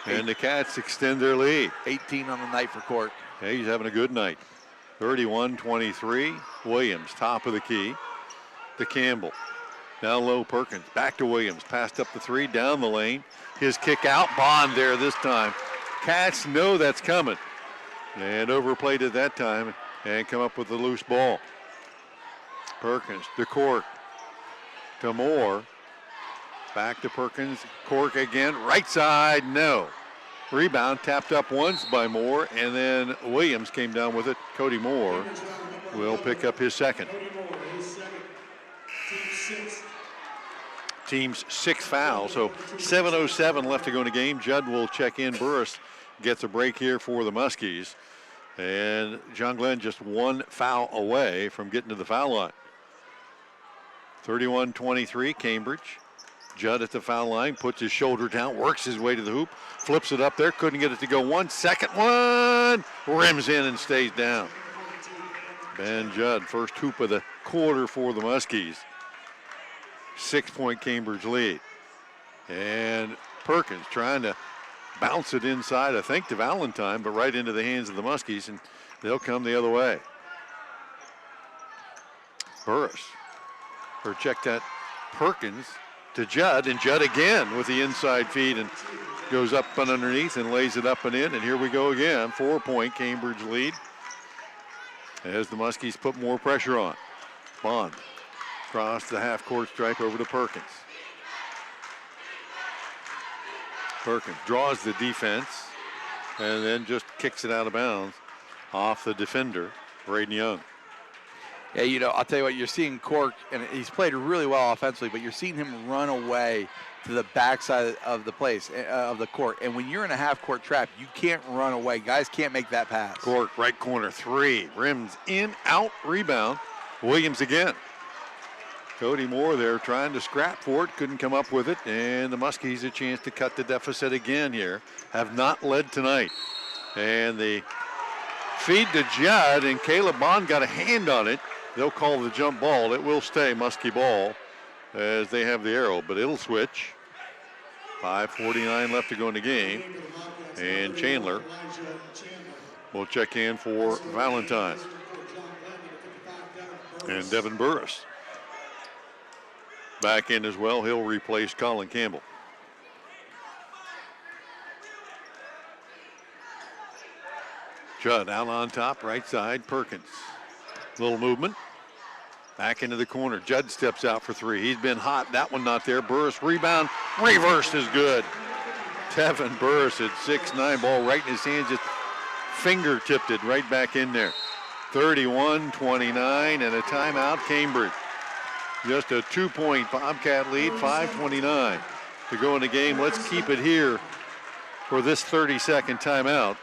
and the Cats extend their lead. 18 on the night for Cork. Yeah, he's having a good night. 31-23. Williams, top of the key to Campbell. Down low, Perkins. Back to Williams. Passed up the 3, down the lane. His kick out. Bond there this time. Cats know that's coming. And overplayed it that time and come up with the loose ball. Perkins to Cork. To Moore. Back to Perkins. Cork again. Right side, no. Rebound tapped up once by Moore, and then Williams came down with it. Cody Moore will pick up his second. Team's 6th foul, so 7:07 left to go in the game. Judd will check in. Burris gets a break here for the Muskies. And John Glenn just 1 foul away from getting to the foul line. 31-23, Cambridge. Judd at the foul line, puts his shoulder down, works his way to the hoop, flips it up there, couldn't get it to go. 1 second one, rims in and stays down. Ben Judd, first hoop of the quarter for the Muskies. 6-point Cambridge lead. And Perkins trying to bounce it inside, I think, to Valentine, but right into the hands of the Muskies, and they'll come the other way. Burris, or check that, Perkins to Judd, and Judd again with the inside feed and goes up and underneath and lays it up and in, and here we go again. 4-point Cambridge lead as the Muskies put more pressure on. Bond across the half-court stripe over to Perkins. Perkins draws the defense and then just kicks it out of bounds off the defender, Braden Young. Yeah, you know, I'll tell you what, you're seeing Cork, and he's played really well offensively, but you're seeing him run away to the backside of the place, of the court. And when you're in a half-court trap, you can't run away. Guys can't make that pass. Cork, right corner, 3. Rims in, out, rebound. Williams again. Cody Moore there trying to scrap for it, couldn't come up with it, and the Muskies a chance to cut the deficit again here. Have not led tonight. And the feed to Judd, and Caleb Bond got a hand on it. They'll call the jump ball. It will stay Muskie ball as they have the arrow, but it'll switch. 5:49 left to go in the game. And Chandler will check in for Valentine. And Devin Burris back in as well. He'll replace Colin Campbell. Judd out on top, right side, Perkins. Little movement. Back into the corner. Judd steps out for 3. He's been hot. That one not there. Burris rebound. Reverse is good. Devin Burris at 6'9", ball right in his hands. Just finger-tipped it right back in there. 31-29 and a timeout, Cambridge. Just a 2-point Bobcat lead, 5:29 to go in the game. Let's keep it here for this 30-second timeout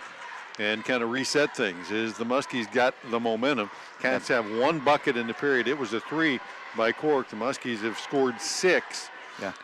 and kind of reset things as the Muskies got the momentum. Cats have 1 bucket in the period. It was a 3 by Cork. The Muskies have scored 6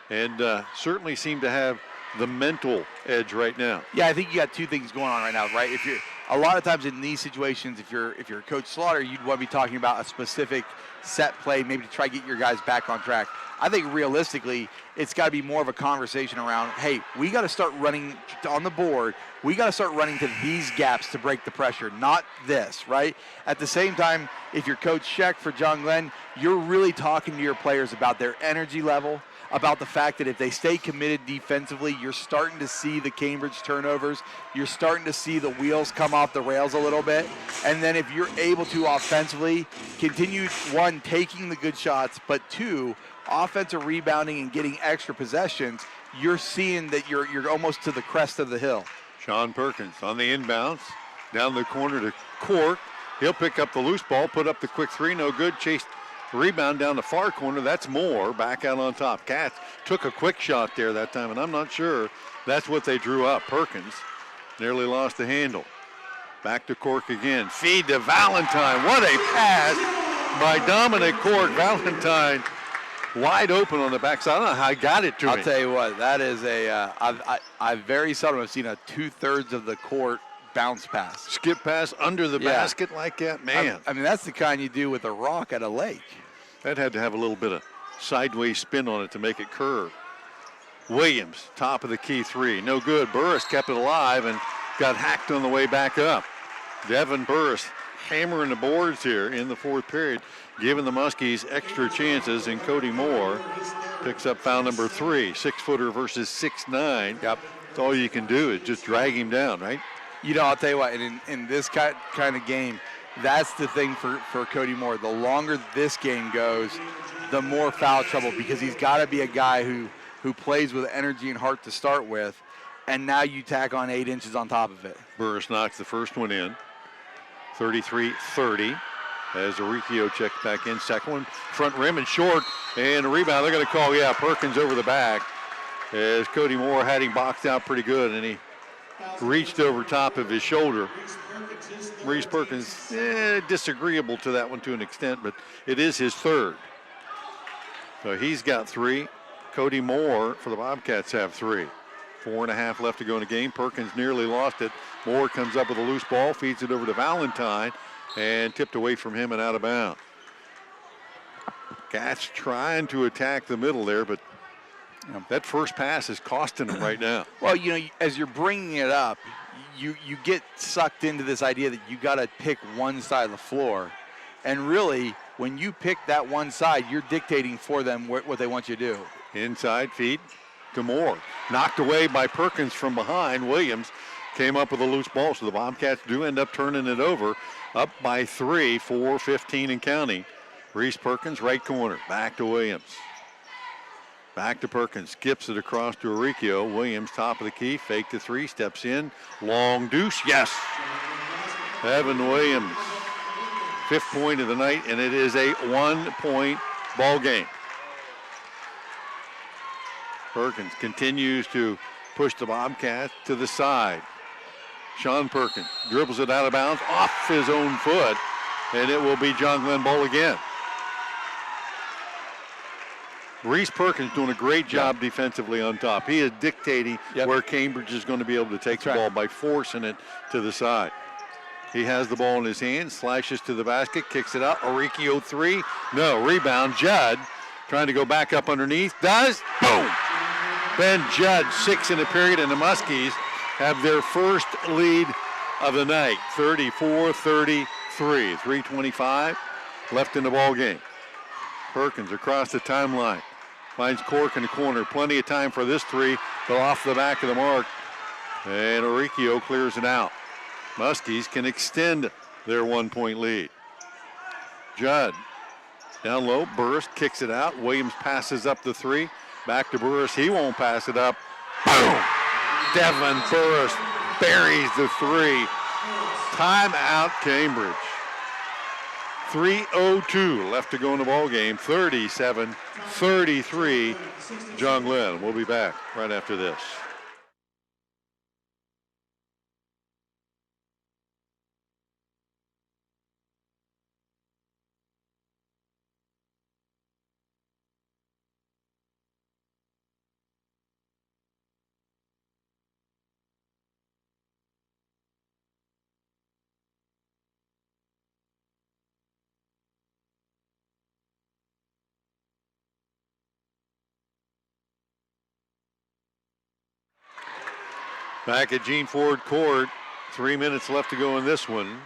and certainly seem to have the mental edge right now. Yeah, I think you got 2 things going on right now, right? If you're a lot of times in these situations, if you're Coach Slaughter, you'd want to be talking about a specific set play, maybe to try to get your guys back on track. I think realistically, it's got to be more of a conversation around, hey, we got to start running on the board. We got to start running to these gaps to break the pressure, not this, right? At the same time, if you're Coach Scheck for John Glenn, you're really talking to your players about their energy level, about the fact that if they stay committed defensively, you're starting to see the Cambridge turnovers. You're starting to see the wheels come off the rails a little bit. And then if you're able to offensively continue, 1, taking the good shots, but 2, offensive rebounding and getting extra possessions, you're seeing that you're almost to the crest of the hill. Sean Perkins on the inbounds, down the corner to Cork. He'll pick up the loose ball, put up the quick 3, no good. Chased rebound down the far corner. That's Moore back out on top. Cats took a quick shot there that time, and I'm not sure that's what they drew up. Perkins nearly lost the handle. Back to Cork again. Feed to Valentine. What a pass by Dominic Cork. Valentine wide open on the backside. I don't know how he got it to I'll me. tell you what, that is I very seldom have seen a 2/3 of the court bounce pass. Skip pass under the basket like that, man. I mean, that's the kind you do with a rock at a lake. That had to have a little bit of sideways spin on it to make it curve. Williams, top of the key 3. No good. Burris kept it alive and got hacked on the way back up. Devin Burris hammering the boards here in the 4th period, giving the Muskies extra chances, and Cody Moore picks up foul number 3. 6-footer versus 6'9". Yep. That's all you can do is just drag him down, right? You know, I'll tell you what, in this kind of game, that's the thing for Cody Moore. The longer this game goes, the more foul trouble, because he's got to be a guy who plays with energy and heart to start with, and now you tack on 8 inches on top of it. Burris knocks the first one in. 33-30 as Aricchio checks back in. Second one, front rim and short, and a rebound. They're going to call, Perkins over the back as Cody Moore had him boxed out pretty good, and he reached over top of his shoulder. Reese Perkins, disagreeable to that one to an extent, but it is his 3rd. So he's got 3. Cody Moore for the Bobcats have 3. 4.5 left to go in the game. Perkins nearly lost it. Moore comes up with a loose ball, feeds it over to Valentine, and tipped away from him and out of bounds. Cats trying to attack the middle there, but that first pass is costing them right now. Well, as you're bringing it up, you get sucked into this idea that you got to pick one side of the floor. And really, when you pick that one side, you're dictating for them what they want you to do. Inside feed to Moore. Knocked away by Perkins from behind. Williams came up with a loose ball, so the Bobcats do end up turning it over. Up by 3, 4:15 and counting. Reese Perkins, right corner. Back to Williams. Back to Perkins. Skips it across to Aricchio. Williams, top of the key. Fake to 3. Steps in. Long deuce. Yes. Evan Williams. 5th point of the night, and it is a 1-point ball game. Perkins continues to push the Bobcats to the side. Sean Perkins dribbles it out of bounds off his own foot, and it will be John Glenn ball again. Reese Perkins doing a great job defensively on top. He is dictating where Cambridge is going to be able to take the ball by forcing it to the side. He has the ball in his hand, slashes to the basket, kicks it out. Aricchio 3, no, rebound. Judd trying to go back up underneath, does, boom! Ben Judd, 6 in the period, and the Muskies have their first lead of the night, 34-33. 3:25 left in the ball game. Perkins across the timeline, finds Cork in the corner. Plenty of time for this 3, go off the back of the mark, and Aricchio clears it out. Muskies can extend their 1-point lead. Judd down low, Burris kicks it out. Williams passes up the 3. Back to Burris, he won't pass it up. Boom! Devin Burris buries the 3. Timeout Cambridge. 3:02 left to go in the ball game. 37-33 John Glenn. We'll be back right after this. Back at Gene Ford Court, 3 minutes left to go in this one.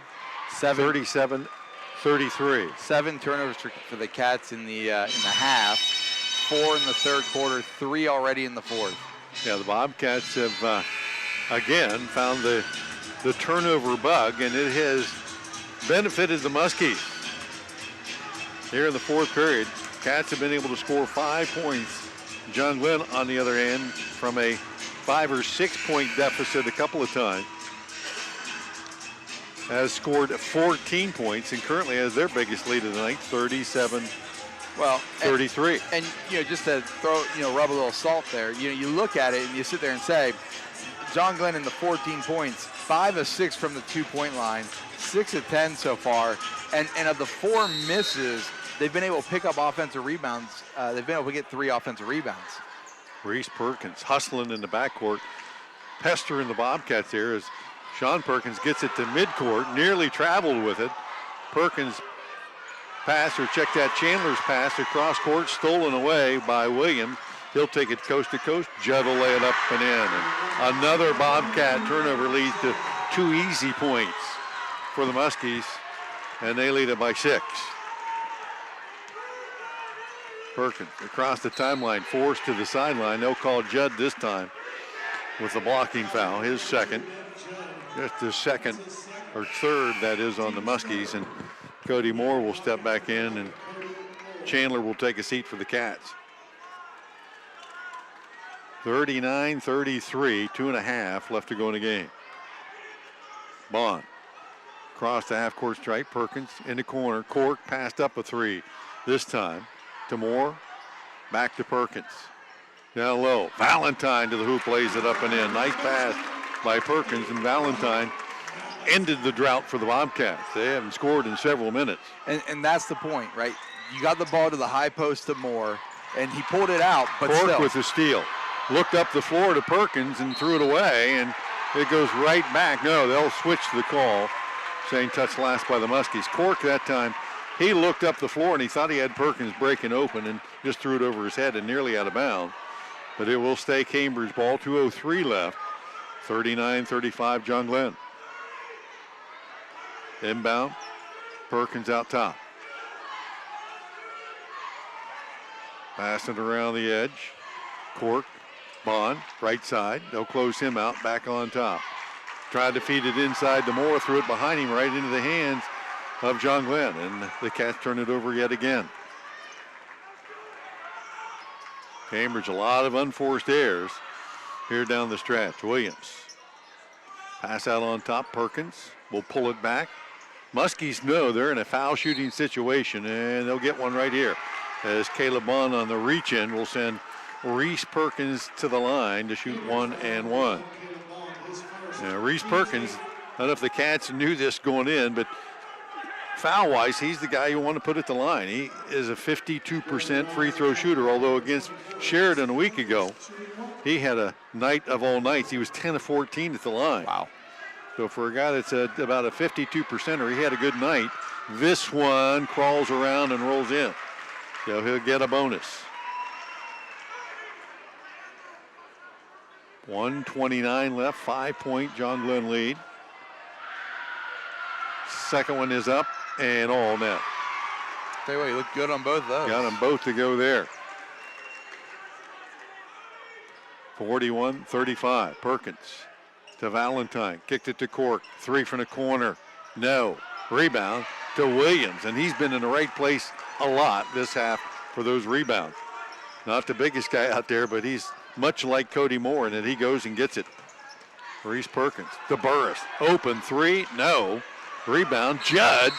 37-33. 7 turnovers for the Cats in the half. 4 in the third quarter. 3 already in the fourth. Yeah, the Bobcats have again found the turnover bug, and it has benefited the Muskies. Here in the fourth period, Cats have been able to score 5 points. John Glenn, on the other hand, from a 5 or 6 point deficit a couple of times, has scored 14 points and currently has their biggest lead of the night, 37-33. And just to throw, rub a little salt there, you look at it and you sit there and say, John Glenn in the 14 points, 5 of 6 from the 2-point line, 6 of 10 so far, and of the 4 misses, they've been able to pick up offensive rebounds. They've been able to get 3 offensive rebounds. Reese Perkins hustling in the backcourt, pestering the Bobcats there as Sean Perkins gets it to midcourt, nearly traveled with it. Perkins pass, or check that, Chandler's pass across court, stolen away by Williams. He'll take it coast to coast. Judd will lay it up and in. And another Bobcat turnover leads to 2 easy points for the Muskies, and they lead it by 6. Perkins across the timeline, forced to the sideline. They'll call Judd this time with the blocking foul, his second. Just the second or third, that is, on the Muskies. And Cody Moore will step back in, and Chandler will take a seat for the Cats. 39-33, 2.5 left to go in the game. Bond across the half-court stripe. Perkins in the corner. Cork passed up a 3 this time to Moore. Back to Perkins. Down low. Valentine to the hoop, lays it up and in. Nice pass by Perkins, and Valentine ended the drought for the Bobcats. They haven't scored in several minutes. And that's the point, right? You got the ball to the high post to Moore, and he pulled it out, but Cork still. with the steal. Looked up the floor to Perkins and threw it away, and it goes right back. No, they'll switch the call, saying touch last by the Muskies. Cork that time, he looked up the floor and he thought he had Perkins breaking open and just threw it over his head and nearly out of bounds. But it will stay Cambridge ball. 2:03 left. 39-35 John Glenn. Inbound. Perkins out top. Passing around the edge. Cork, Bond, right side. They'll close him out, back on top. Tried to feed it inside to Moore, threw it behind him right into the hands of John Glenn, and the Cats turn it over yet again. Cambridge, a lot of unforced errors here down the stretch. Williams. Pass out on top. Perkins will pull it back. Muskies know they're in a foul shooting situation, and they'll get one right here. As Caleb Bond on the reach in will send Reese Perkins to the line to shoot 1 and 1. Now, Reese Perkins, I don't know if the Cats knew this going in, but foul-wise, he's the guy you want to put at the line. He is a 52% free throw shooter, although against Sheridan a week ago, he had a night of all nights. He was 10 of 14 at the line. Wow. So for a guy that's about a 52%er, he had a good night. This one crawls around and rolls in. So he'll get a bonus. 1:29 left, 5-point John Glenn lead. Second one is up and all net. Tell you what, he looked good on both of those. Got them both to go there. 41-35. Perkins to Valentine. Kicked it to Cork. Three from the corner. No. Rebound to Williams. And he's been in the right place a lot this half for those rebounds. Not the biggest guy out there, but he's much like Cody Moore in that he goes and gets it. Reese Perkins to Burris. Open three. No. Rebound. Judd.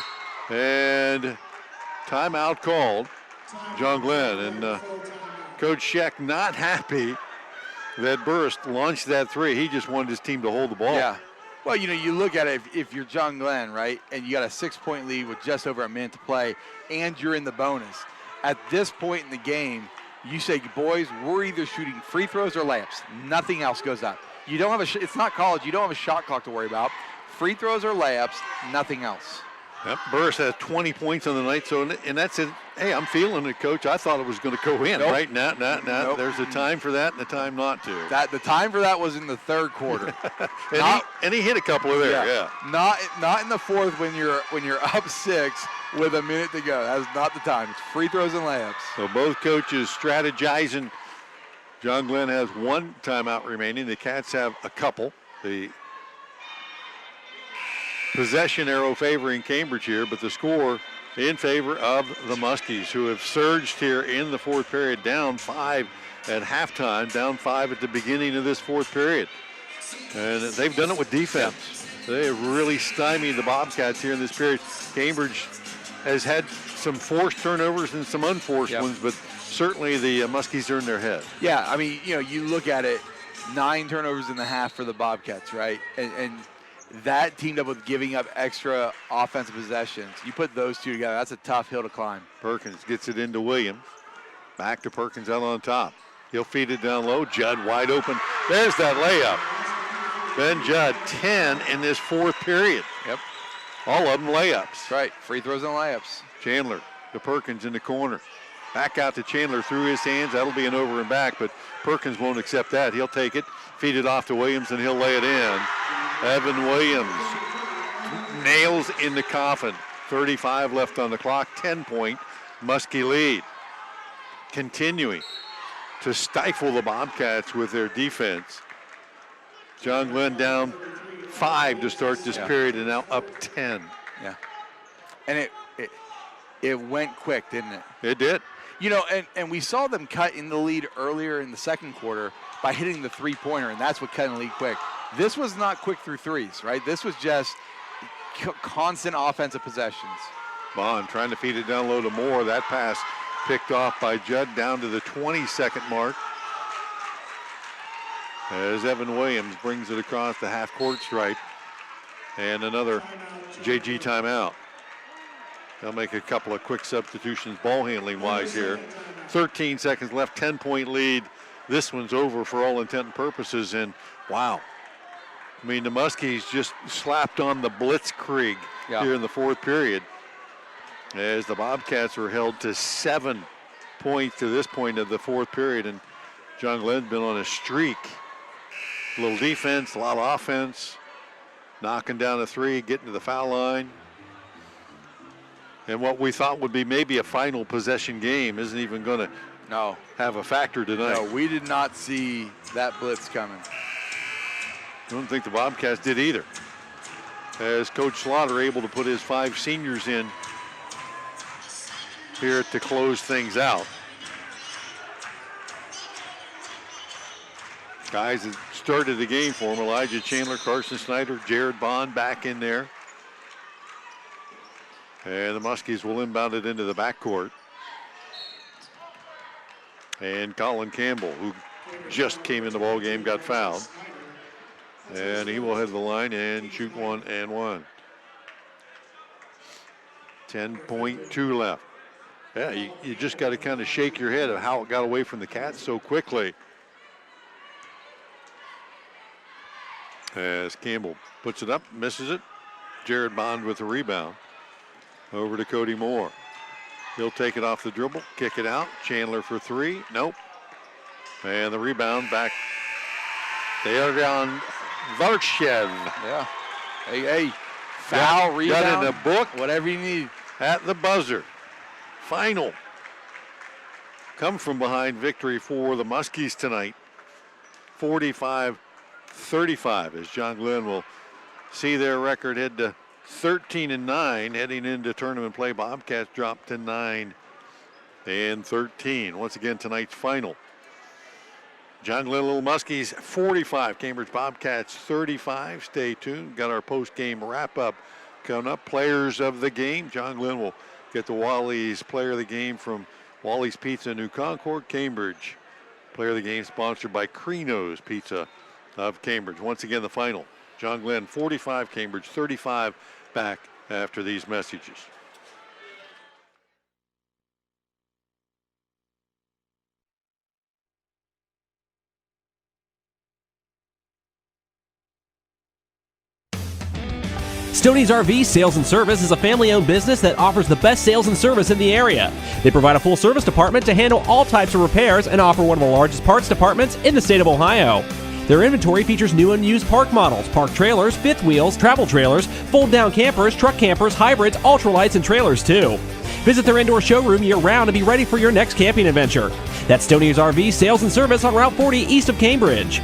And timeout called. John Glenn. And Coach Scheck not happy that Burris launched that three. He just wanted his team to hold the ball. Yeah. Well, you know, you look at it, if you're John Glenn, right, and you got a 6-point lead with just over a minute to play, and you're in the bonus. At this point in the game, you say, boys, we're either shooting free throws or layups. Nothing else goes up. You don't have it's not college. You don't have a shot clock to worry about. Free throws or layups, nothing else. Yep. Burris has 20 points on the night, so and that's it. Hey, I'm feeling it, Coach. I thought it was going to go in, Nope. right? Nah. Nope. There's a time for that and a time not to. The time for that was in the third quarter. and he hit a couple of there, yeah. Not in the fourth when you're up 6 with a minute to go. That's not the time. It's free throws and layups. So both coaches strategizing. John Glenn has one timeout remaining. The Cats have a couple. The possession arrow favoring Cambridge here, but the score in favor of the Muskies, who have surged here in the fourth period, down 5 at halftime, down 5 at the beginning of this fourth period. And they've done it with defense. They have really stymied the Bobcats here in this period. Cambridge has had some forced turnovers and some unforced ones, but certainly the Muskies are in their head. Yeah, I mean, you know, you look at it, 9 turnovers in the half for the Bobcats, right? And that teamed up with giving up extra offensive possessions. You put those two together, that's a tough hill to climb. Perkins gets it into Williams. Back to Perkins out on top. He'll feed it down low. Judd wide open. There's that layup. Ben Judd, 10 in this fourth period. Yep. All of them layups. Right, free throws and layups. Chandler to Perkins in the corner. Back out to Chandler through his hands. That'll be an over and back, but Perkins won't accept that. He'll take it, feed it off to Williams, and he'll lay it in. Evan Williams nails in the coffin. 35 left on the clock, 10-point Muskie lead. Continuing to stifle the Bobcats with their defense. John Glenn down 5 to start this period and now up 10. Yeah. And it went quick, didn't it? It did. You know, and we saw them cut in the lead earlier in the second quarter by hitting the three-pointer, and that's what cut in the lead quick. This was not quick through threes, right? This was just constant offensive possessions. Bond trying to feed it down low to Moore. That pass picked off by Judd down to the 20-second mark. As Evan Williams brings it across the half-court stripe. And another JG timeout. They'll make a couple of quick substitutions ball handling wise here. 13 seconds left, 10-point lead. This one's over for all intent and purposes. And wow. I mean, the Muskies just slapped on the blitzkrieg here in the fourth period. As the Bobcats were held to 7 points to this point of the fourth period. And John Glenn's been on a streak. A little defense, a lot of offense. Knocking down a three, getting to the foul line. And what we thought would be maybe a final possession game isn't even going to No. have a factor tonight. No, we did not see that blitz coming. I don't think the Bobcats did either. As Coach Slaughter able to put his 5 seniors in here to close things out. Guys that started the game for him, Elijah Chandler, Carson Snyder, Jared Bond back in there. And the Muskies will inbound it into the backcourt. And Colin Campbell, who just came in the ball game, got fouled. And he will head to the line and shoot 1 and 1. 10.2 left. Yeah, you just got to kind of shake your head at how it got away from the Cats so quickly. As Campbell puts it up, misses it. Jared Bond with the rebound. Over to Cody Moore. He'll take it off the dribble, kick it out. Chandler for 3. Nope. And the rebound back. Dejan Varshev. Yeah. Hey, foul, rebound. Got in the book. Whatever you need. At the buzzer. Final. Come from behind victory for the Muskies tonight. 45-35 as John Glenn will see their record head to 13-9 heading into tournament play. Bobcats dropped to 9-13. Once again, tonight's final. John Glenn Little Muskies 45, Cambridge Bobcats 35. Stay tuned. Got our post-game wrap-up coming up. Players of the game. John Glenn will get the Wally's player of the game from Wally's Pizza, New Concord, Cambridge. Player of the game sponsored by Crino's Pizza of Cambridge. Once again, the final. John Glenn 45, Cambridge 35. Back after these messages. Stoney's RV Sales and Service is a family-owned business that offers the best sales and service in the area. They provide a full service department to handle all types of repairs and offer one of the largest parts departments in the state of Ohio. Their inventory features new and used park models, park trailers, fifth wheels, travel trailers, fold-down campers, truck campers, hybrids, ultralights, and trailers too. Visit their indoor showroom year-round to be ready for your next camping adventure. That's Stoney's RV Sales and Service on Route 40 east of Cambridge.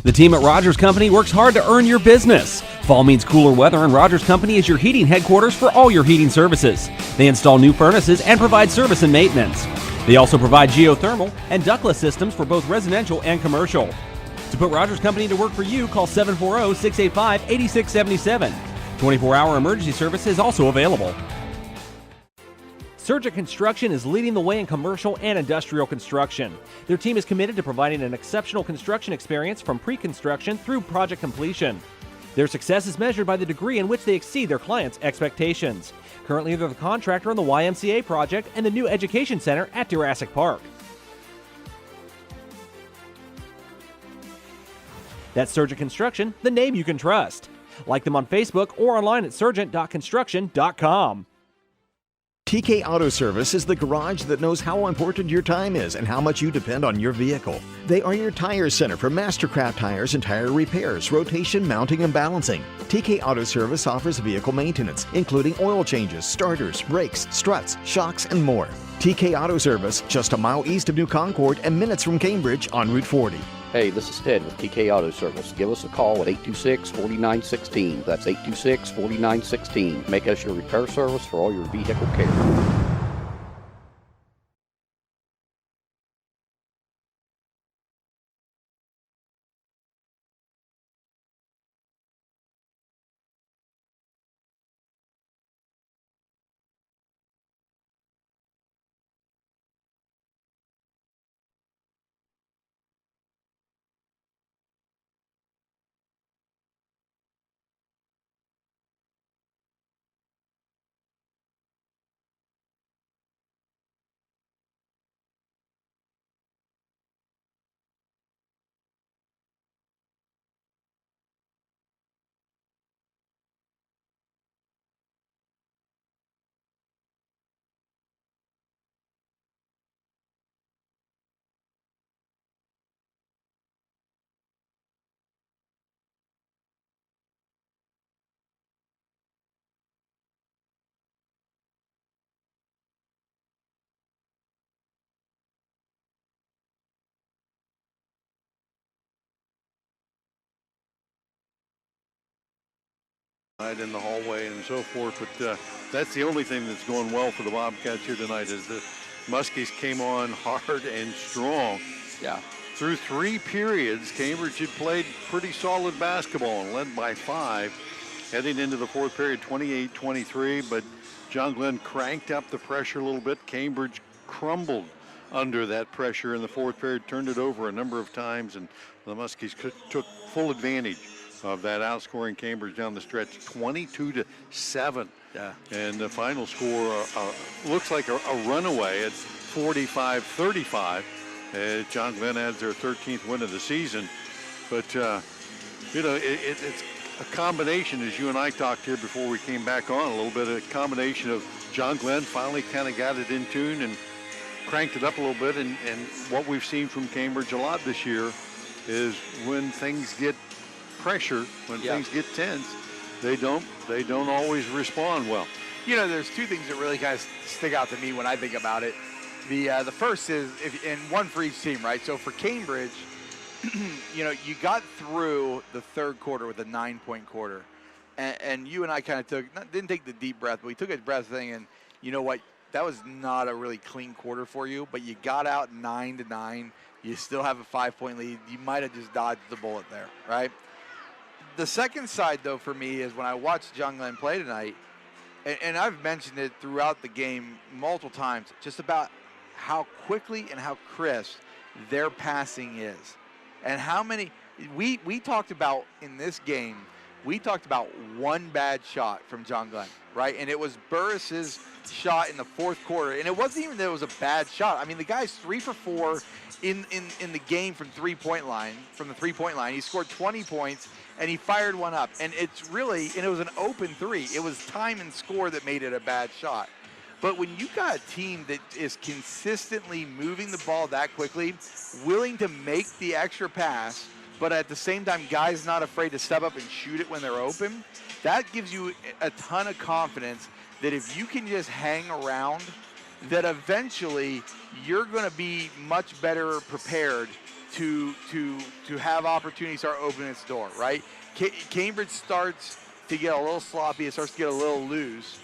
The team at Rogers Company works hard to earn your business. Fall means cooler weather, and Rogers Company is your heating headquarters for all your heating services. They install new furnaces and provide service and maintenance. They also provide geothermal and ductless systems for both residential and commercial. To put Rogers Company to work for you, call 740-685-8677. 24-hour emergency service is also available. Surgent Construction is leading the way in commercial and industrial construction. Their team is committed to providing an exceptional construction experience from pre-construction through project completion. Their success is measured by the degree in which they exceed their clients' expectations. Currently, they're the contractor on the YMCA project and the new education center at Jurassic Park. That's Surgent Construction, the name you can trust. Like them on Facebook or online at surgent.construction.com. TK Auto Service is the garage that knows how important your time is and how much you depend on your vehicle. They are your tire center for Mastercraft tires and tire repairs, rotation, mounting, and balancing. TK Auto Service offers vehicle maintenance, including oil changes, starters, brakes, struts, shocks, and more. TK Auto Service, just a mile east of New Concord and minutes from Cambridge on Route 40. Hey, this is Ted with TK Auto Service. Give us a call at 826-4916. That's 826-4916. Make us your repair service for all your vehicle care. in the hallway and so forth, but that's the only thing that's going well for the Bobcats here tonight is the Muskies came on hard and strong. Yeah. Through 3 periods, Cambridge had played pretty solid basketball and led by 5. Heading into the 4th period, 28-23, but John Glenn cranked up the pressure a little bit. Cambridge crumbled under that pressure in the 4th period, turned it over a number of times, and the Muskies took full advantage of that, outscoring Cambridge down the stretch 22-7. Yeah. And the final score looks like a runaway at 45-35. John Glenn adds their 13th win of the season. But, it's a combination, as you and I talked here before we came back on, a little bit of a combination of John Glenn finally kind of got it in tune and cranked it up a little bit. And what we've seen from Cambridge a lot this year is when things get pressure, when things get tense, they don't always respond well. There's 2 things that really kind of stick out to me when I think about it. The first is, and one for each team, right? So for Cambridge, you got through the 3rd quarter with a 9-point quarter, and you and I kind of didn't take the deep breath, but we took a breath thing, and you know what? That was not a really clean quarter for you, but you got out 9-9. You still have a 5-point lead. You might have just dodged the bullet there, right? The second side, though, for me is when I watched John Glenn play tonight, and I've mentioned it throughout the game multiple times, just about how quickly and how crisp their passing is. And how many, we talked about in this game, we talked about one bad shot from John Glenn, right? And it was Burris's shot in the 4th quarter. And it wasn't even that it was a bad shot. I mean, the guy's 3 for 4 in the game from the 3-point line. He scored 20 points, and he fired one up. And it was an open 3. It was time and score that made it a bad shot. But when you got a team that is consistently moving the ball that quickly, willing to make the extra pass, but at the same time, guys not afraid to step up and shoot it when they're open, that gives you a ton of confidence that if you can just hang around, that eventually you're going to be much better prepared to have opportunities start opening its door, right? Cambridge starts to get a little sloppy. It starts to get a little loose.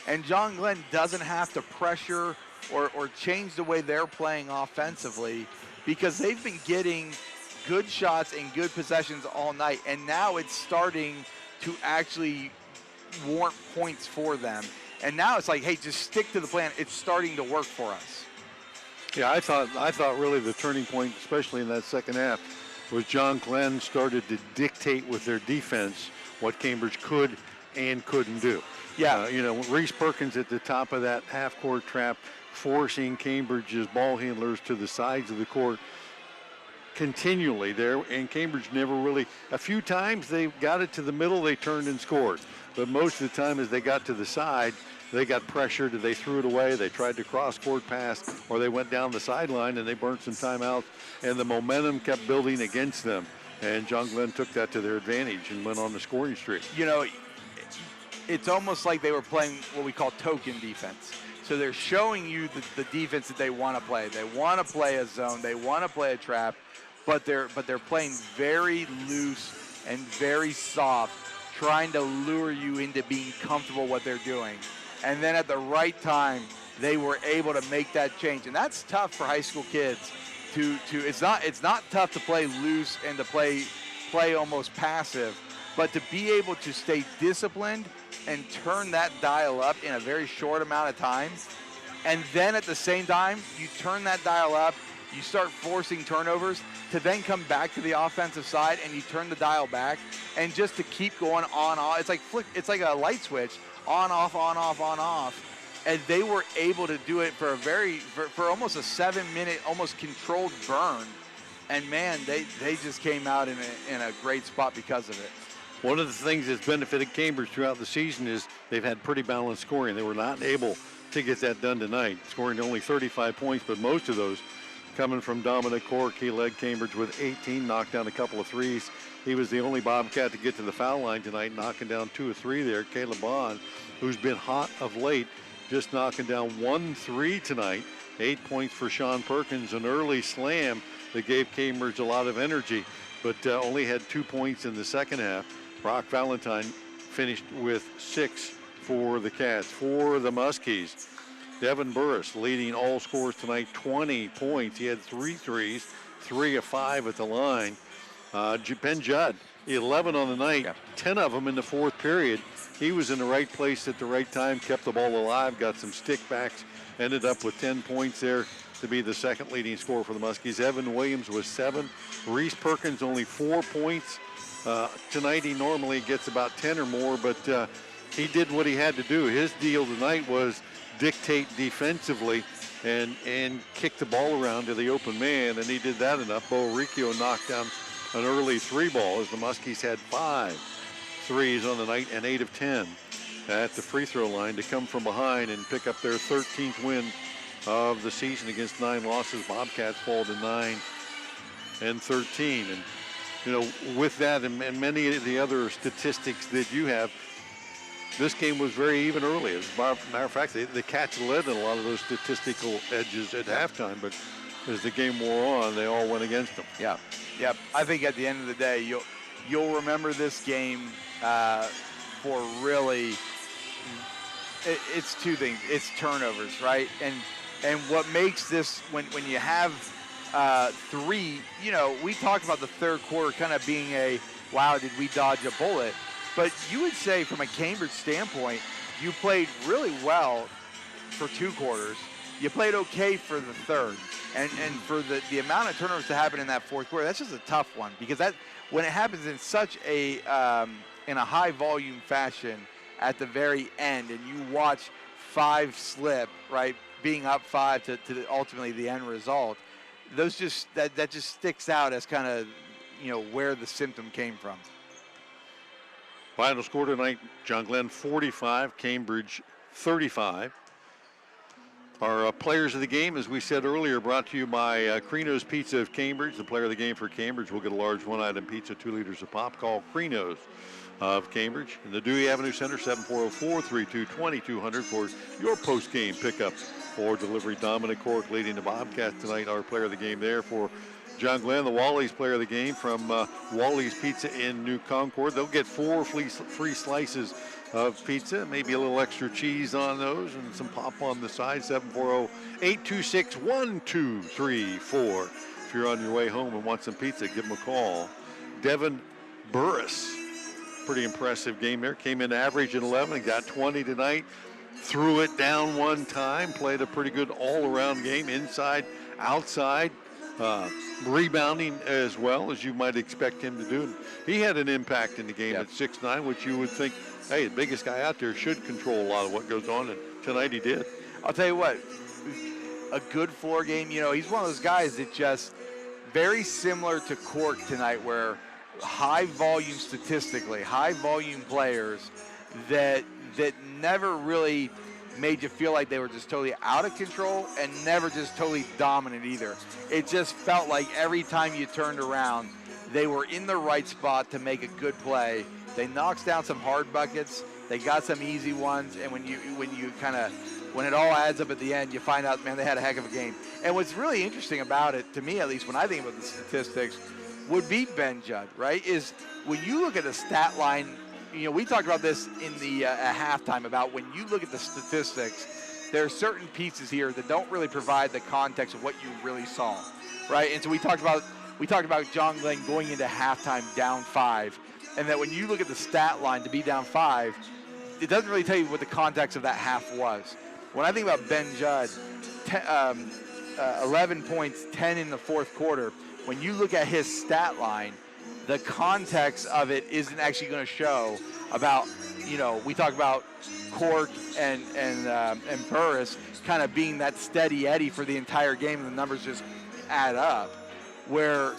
And John Glenn doesn't have to pressure or change the way they're playing offensively because they've been getting good shots and good possessions all night. And now it's starting to actually warrant points for them. And now it's like, hey, just stick to the plan. It's starting to work for us. Yeah, I thought really the turning point, especially in that second half, was John Glenn started to dictate with their defense what Cambridge could and couldn't do. Yeah. Reese Perkins at the top of that half-court trap, forcing Cambridge's ball handlers to the sides of the court continually there, and Cambridge never really, a few times they got it to the middle, they turned and scored. But most of the time as they got to the side, they got pressured, they threw it away, they tried to cross-court pass, or they went down the sideline and they burnt some timeouts, and the momentum kept building against them. And John Glenn took that to their advantage and went on the scoring streak. It's almost like they were playing what we call token defense. So they're showing you the defense that they want to play. They want to play a zone. They want to play a trap, but they're playing very loose and very soft, trying to lure you into being comfortable what they're doing. And then at the right time, they were able to make that change. And that's tough for high school kids. It's not tough to play loose and to play almost passive, but to be able to stay disciplined and turn that dial up in a very short amount of time. And then at the same time, you turn that dial up, you start forcing turnovers to then come back to the offensive side and you turn the dial back and just to keep going on, off. It's like a light switch, on, off, on, off, on, off. And they were able to do it for for almost a 7-minute, almost controlled burn. And man, they just came out in a great spot because of it. One of the things that's benefited Cambridge throughout the season is they've had pretty balanced scoring. They were not able to get that done tonight, scoring only 35 points, but most of those coming from Dominic Cork. He led Cambridge with 18, knocked down a couple of threes. He was the only Bobcat to get to the foul line tonight, knocking down 2 or 3 there. Caleb Bond, who's been hot of late, just knocking down 1 3 tonight. 8 points for Sean Perkins, an early slam that gave Cambridge a lot of energy, but only had 2 points in the second half. Brock Valentine, finished with 6 for the Cats. For the Muskies, Devin Burris leading all scorers tonight, 20 points. He had 3 threes, 3 of 5 at the line. Ben Judd, 11 on the night, 10 of them in the fourth period. He was in the right place at the right time, kept the ball alive, got some stickbacks, ended up with 10 points there to be the second leading scorer for the Muskies. Evan Williams was 7. Reese Perkins only 4 points. Tonight he normally gets about 10 or more, but he did what he had to do. His deal tonight was dictate defensively and kick the ball around to the open man, and he did that enough. Bo Riccio knocked down an early 3-ball as the Muskies had 5 threes on the night and 8 of 10 at the free throw line to come from behind and pick up their 13th win of the season against 9 losses. Bobcats fall to 9 and 13. And, you know, with that and many of the other statistics that you have, this game was very even early. As a matter of fact, the Cats led in a lot of those statistical edges at halftime, but as the game wore on, they all went against them. Yeah. I think at the end of the day, you'll remember this game for really, it's 2 things. It's turnovers, right? And what makes this, when you have 3, you know, we talked about the third quarter kind of being a, wow, did we dodge a bullet? But you would say from a Cambridge standpoint, you played really well for 2 quarters. You played okay for the third. And for the amount of turnovers to happen in that fourth quarter, that's just a tough one, because that, when it happens in such a in a high volume fashion at the very end, and you watch 5 slip, right, being up 5 to ultimately the end result, those just that just sticks out as kind of, you know, where the symptom came from. Final score tonight, John Glenn 45, Cambridge 35. Our players of the game, as we said earlier, brought to you by Crino's Pizza of Cambridge. The player of the game for Cambridge will get a large 1-item pizza, 2 liters of pop. Call Crino's of Cambridge in the Dewey Avenue Center, 740-432-2200 for your post-game pickup or delivery. Dominic Cork leading the Bobcats tonight. Our player of the game there for John Glenn, the Wally's player of the game from Wally's Pizza in New Concord. They'll get 4 free slices of pizza, maybe a little extra cheese on those and some pop on the side. 740-826-1234. If you're on your way home and want some pizza, give them a call. Devin Burris, pretty impressive game there. Came in average at 11 and got 20 tonight. Threw it down one time, played a pretty good all-around game, inside, outside. Rebounding as well, as you might expect him to do. He had an impact in the game at 6'9", which you would think, hey, the biggest guy out there should control a lot of what goes on, and tonight he did. I'll tell you what, a good floor game, you know, he's one of those guys that just very similar to Cork tonight, where high volume statistically, high volume players that never really made you feel like they were just totally out of control and never just totally dominant either. It just felt like every time you turned around, they were in the right spot to make a good play. They knocked down some hard buckets. They got some easy ones. And when it all adds up at the end, you find out, man, they had a heck of a game. And what's really interesting about it, to me at least, when I think about the statistics, would be Ben Judd, right? Is when you look at the stat line, you know, we talked about this in the at halftime about when you look at the statistics, there are certain pieces here that don't really provide the context of what you really saw, right? And so we talked about John Glenn going into halftime down 5, and that when you look at the stat line to be down 5, it doesn't really tell you what the context of that half was. When I think about Ben Judd, 11 points, 10 in the fourth quarter, when you look at his stat line, the context of it isn't actually going to show about, you know, we talk about Cork and Burris kind of being that steady Eddie for the entire game, and the numbers just add up. Where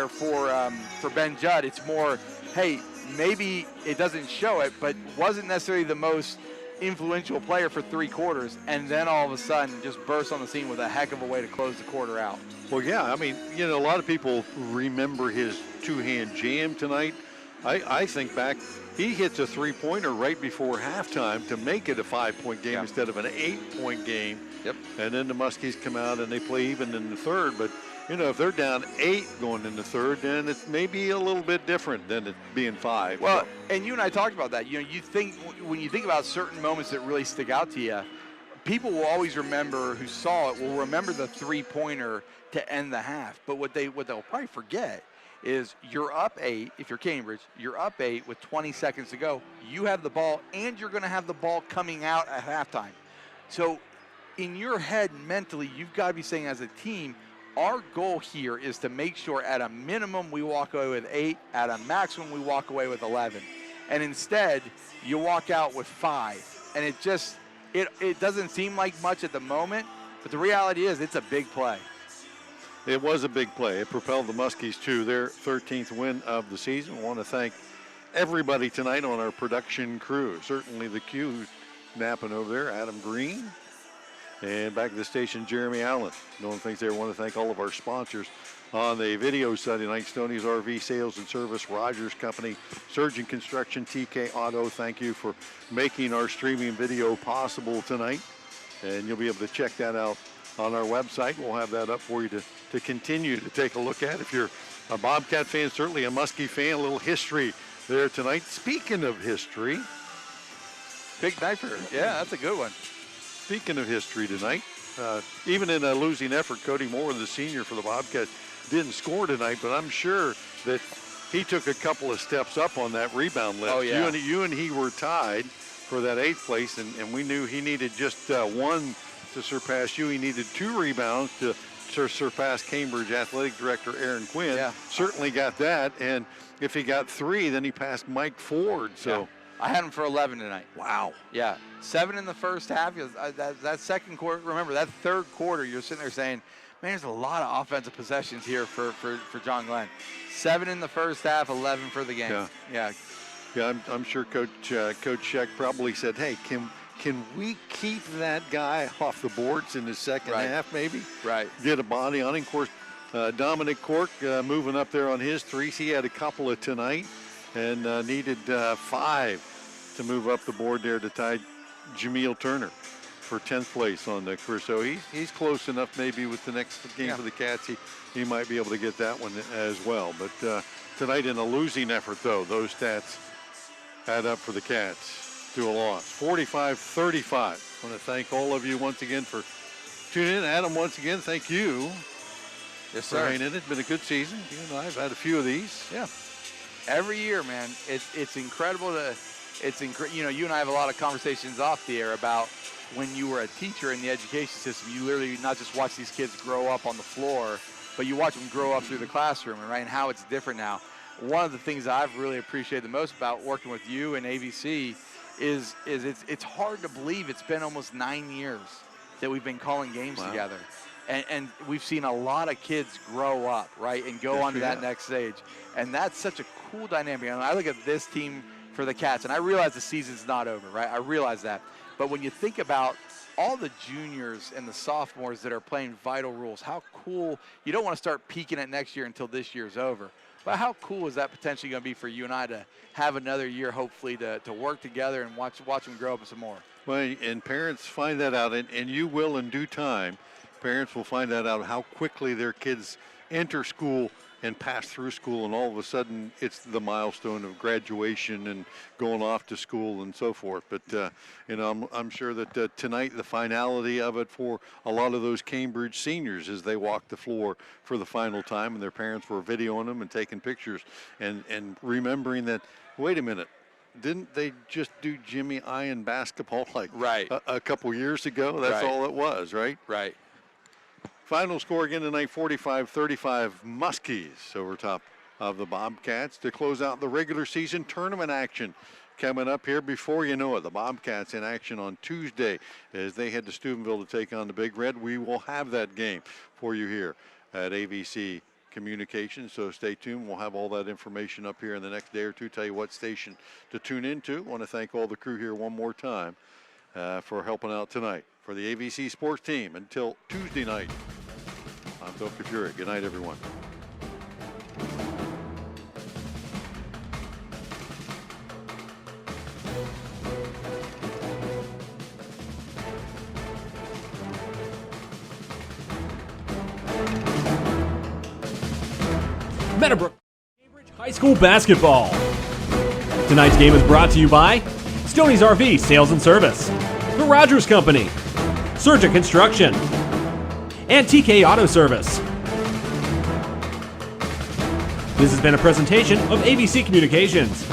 for Ben Judd, it's more, hey, maybe it doesn't show it, but wasn't necessarily the most influential player for 3 quarters, and then all of a sudden just bursts on the scene with a heck of a way to close the quarter out. Well, yeah, I mean, you know, a lot of people remember his 2-hand jam tonight. I think back, he hits a 3-pointer right before halftime to make it a 5-point game instead of an 8-point game. Yep. And then the Muskies come out and they play even in the third. But you know, if they're down 8 going into third, then it's maybe a little bit different than it being 5. Well, and you and I talked about that. You know, when you think about certain moments that really stick out to you, people will always remember, who saw it will remember the three-pointer to end the half. But what they'll probably forget is you're up 8, if you're Cambridge, you're up 8 with 20 seconds to go. You have the ball, and you're going to have the ball coming out at halftime. So in your head, mentally, you've got to be saying as a team, our goal here is to make sure at a minimum we walk away with 8, at a maximum we walk away with 11. And instead, you walk out with 5. And it doesn't seem like much at the moment, but the reality is it's a big play. It was a big play. It propelled the Muskies to their 13th win of the season. I want to thank everybody tonight on our production crew. Certainly the Q napping over there, Adam Green. And back at the station, Jeremy Allen. Doing things there. I want to thank all of our sponsors on the video side tonight. Stoney's RV Sales and Service, Rogers Company, Surgent Construction, TK Auto. Thank you for making our streaming video possible tonight. And you'll be able to check that out on our website. We'll have that up for you to continue to take a look at. If you're a Bobcat fan, certainly a Muskie fan, a little history there tonight. Speaking of history. Big night for her. Yeah, that's a good one. Speaking of history tonight, even in a losing effort, Cody Moore, the senior for the Bobcats, didn't score tonight, but I'm sure that he took a couple of steps up on that rebound list. Oh, yeah. You and he were tied for that 8th place, and we knew he needed just 1 to surpass you. He needed 2 rebounds to surpass Cambridge Athletic Director Aaron Quinn. Yeah. Certainly got that, and if he got 3, then he passed Mike Ford. So. Yeah. I had him for 11 tonight. Wow. Yeah, 7 in the first half. That second quarter, remember, that third quarter, you're sitting there saying, man, there's a lot of offensive possessions here for John Glenn. 7 in the first half, 11 for the game. Yeah. I'm sure Coach Sheck probably said, hey, can we keep that guy off the boards in the second half maybe? Right. Get a body on him. Of course, Dominic Cork moving up there on his threes. He had a couple of tonight and needed 5 to move up the board there to tie Jameel Turner for 10th place on the career. So he's close enough maybe with the next game for the Cats. He might be able to get that one as well. But tonight in a losing effort, though, those stats add up for the Cats to a loss. 45-35. I want to thank all of you once again for tuning in. Adam, once again, thank you. Yes, sir. It's been a good season. You and I have had a few of these. Yeah. Every year, man, it's incredible you know, you and I have a lot of conversations off the air about when you were a teacher in the education system, you literally not just watch these kids grow up on the floor, but you watch them grow up through the classroom, right? And how it's different now. One of the things that I've really appreciated the most about working with you and AVC is it's hard to believe it's been almost 9 years that we've been calling games together. And we've seen a lot of kids grow up, right, and go on to that next stage. And that's such a cool dynamic. And I look at this team for the Cats, and I realize the season's not over, right? I realize that. But when you think about all the juniors and the sophomores that are playing vital roles, how cool. You don't want to start peaking at next year until this year's over. But how cool is that potentially going to be for you and I to have another year, hopefully, to work together and watch them grow up some more? Well, and parents find that out, and you will in due time. Parents will find that out, how quickly their kids enter school and pass through school, and all of a sudden it's the milestone of graduation and going off to school and so forth. But you know, I'm sure that tonight the finality of it for a lot of those Cambridge seniors as they walked the floor for the final time, and their parents were videoing them and taking pictures and remembering that, wait a minute, didn't they just do Jimmy Iron basketball like a couple years ago? That's all it was, right? Right. Final score again tonight, 45-35 Muskies over top of the Bobcats to close out the regular season tournament action. Coming up here before you know it, the Bobcats in action on Tuesday as they head to Steubenville to take on the Big Red. We will have that game for you here at AVC Communications, so stay tuned. We'll have all that information up here in the next day or two, tell you what station to tune into. I want to thank all the crew here one more time for helping out tonight. For the AVC sports team until Tuesday night, I'm Bill Capuri. Good night, everyone. Meadowbrook, Cambridge High School basketball. Tonight's game is brought to you by Stoney's RV Sales and Service, The Rogers Company, Surgent Construction, and TK Auto Service. This has been a presentation of ABC Communications.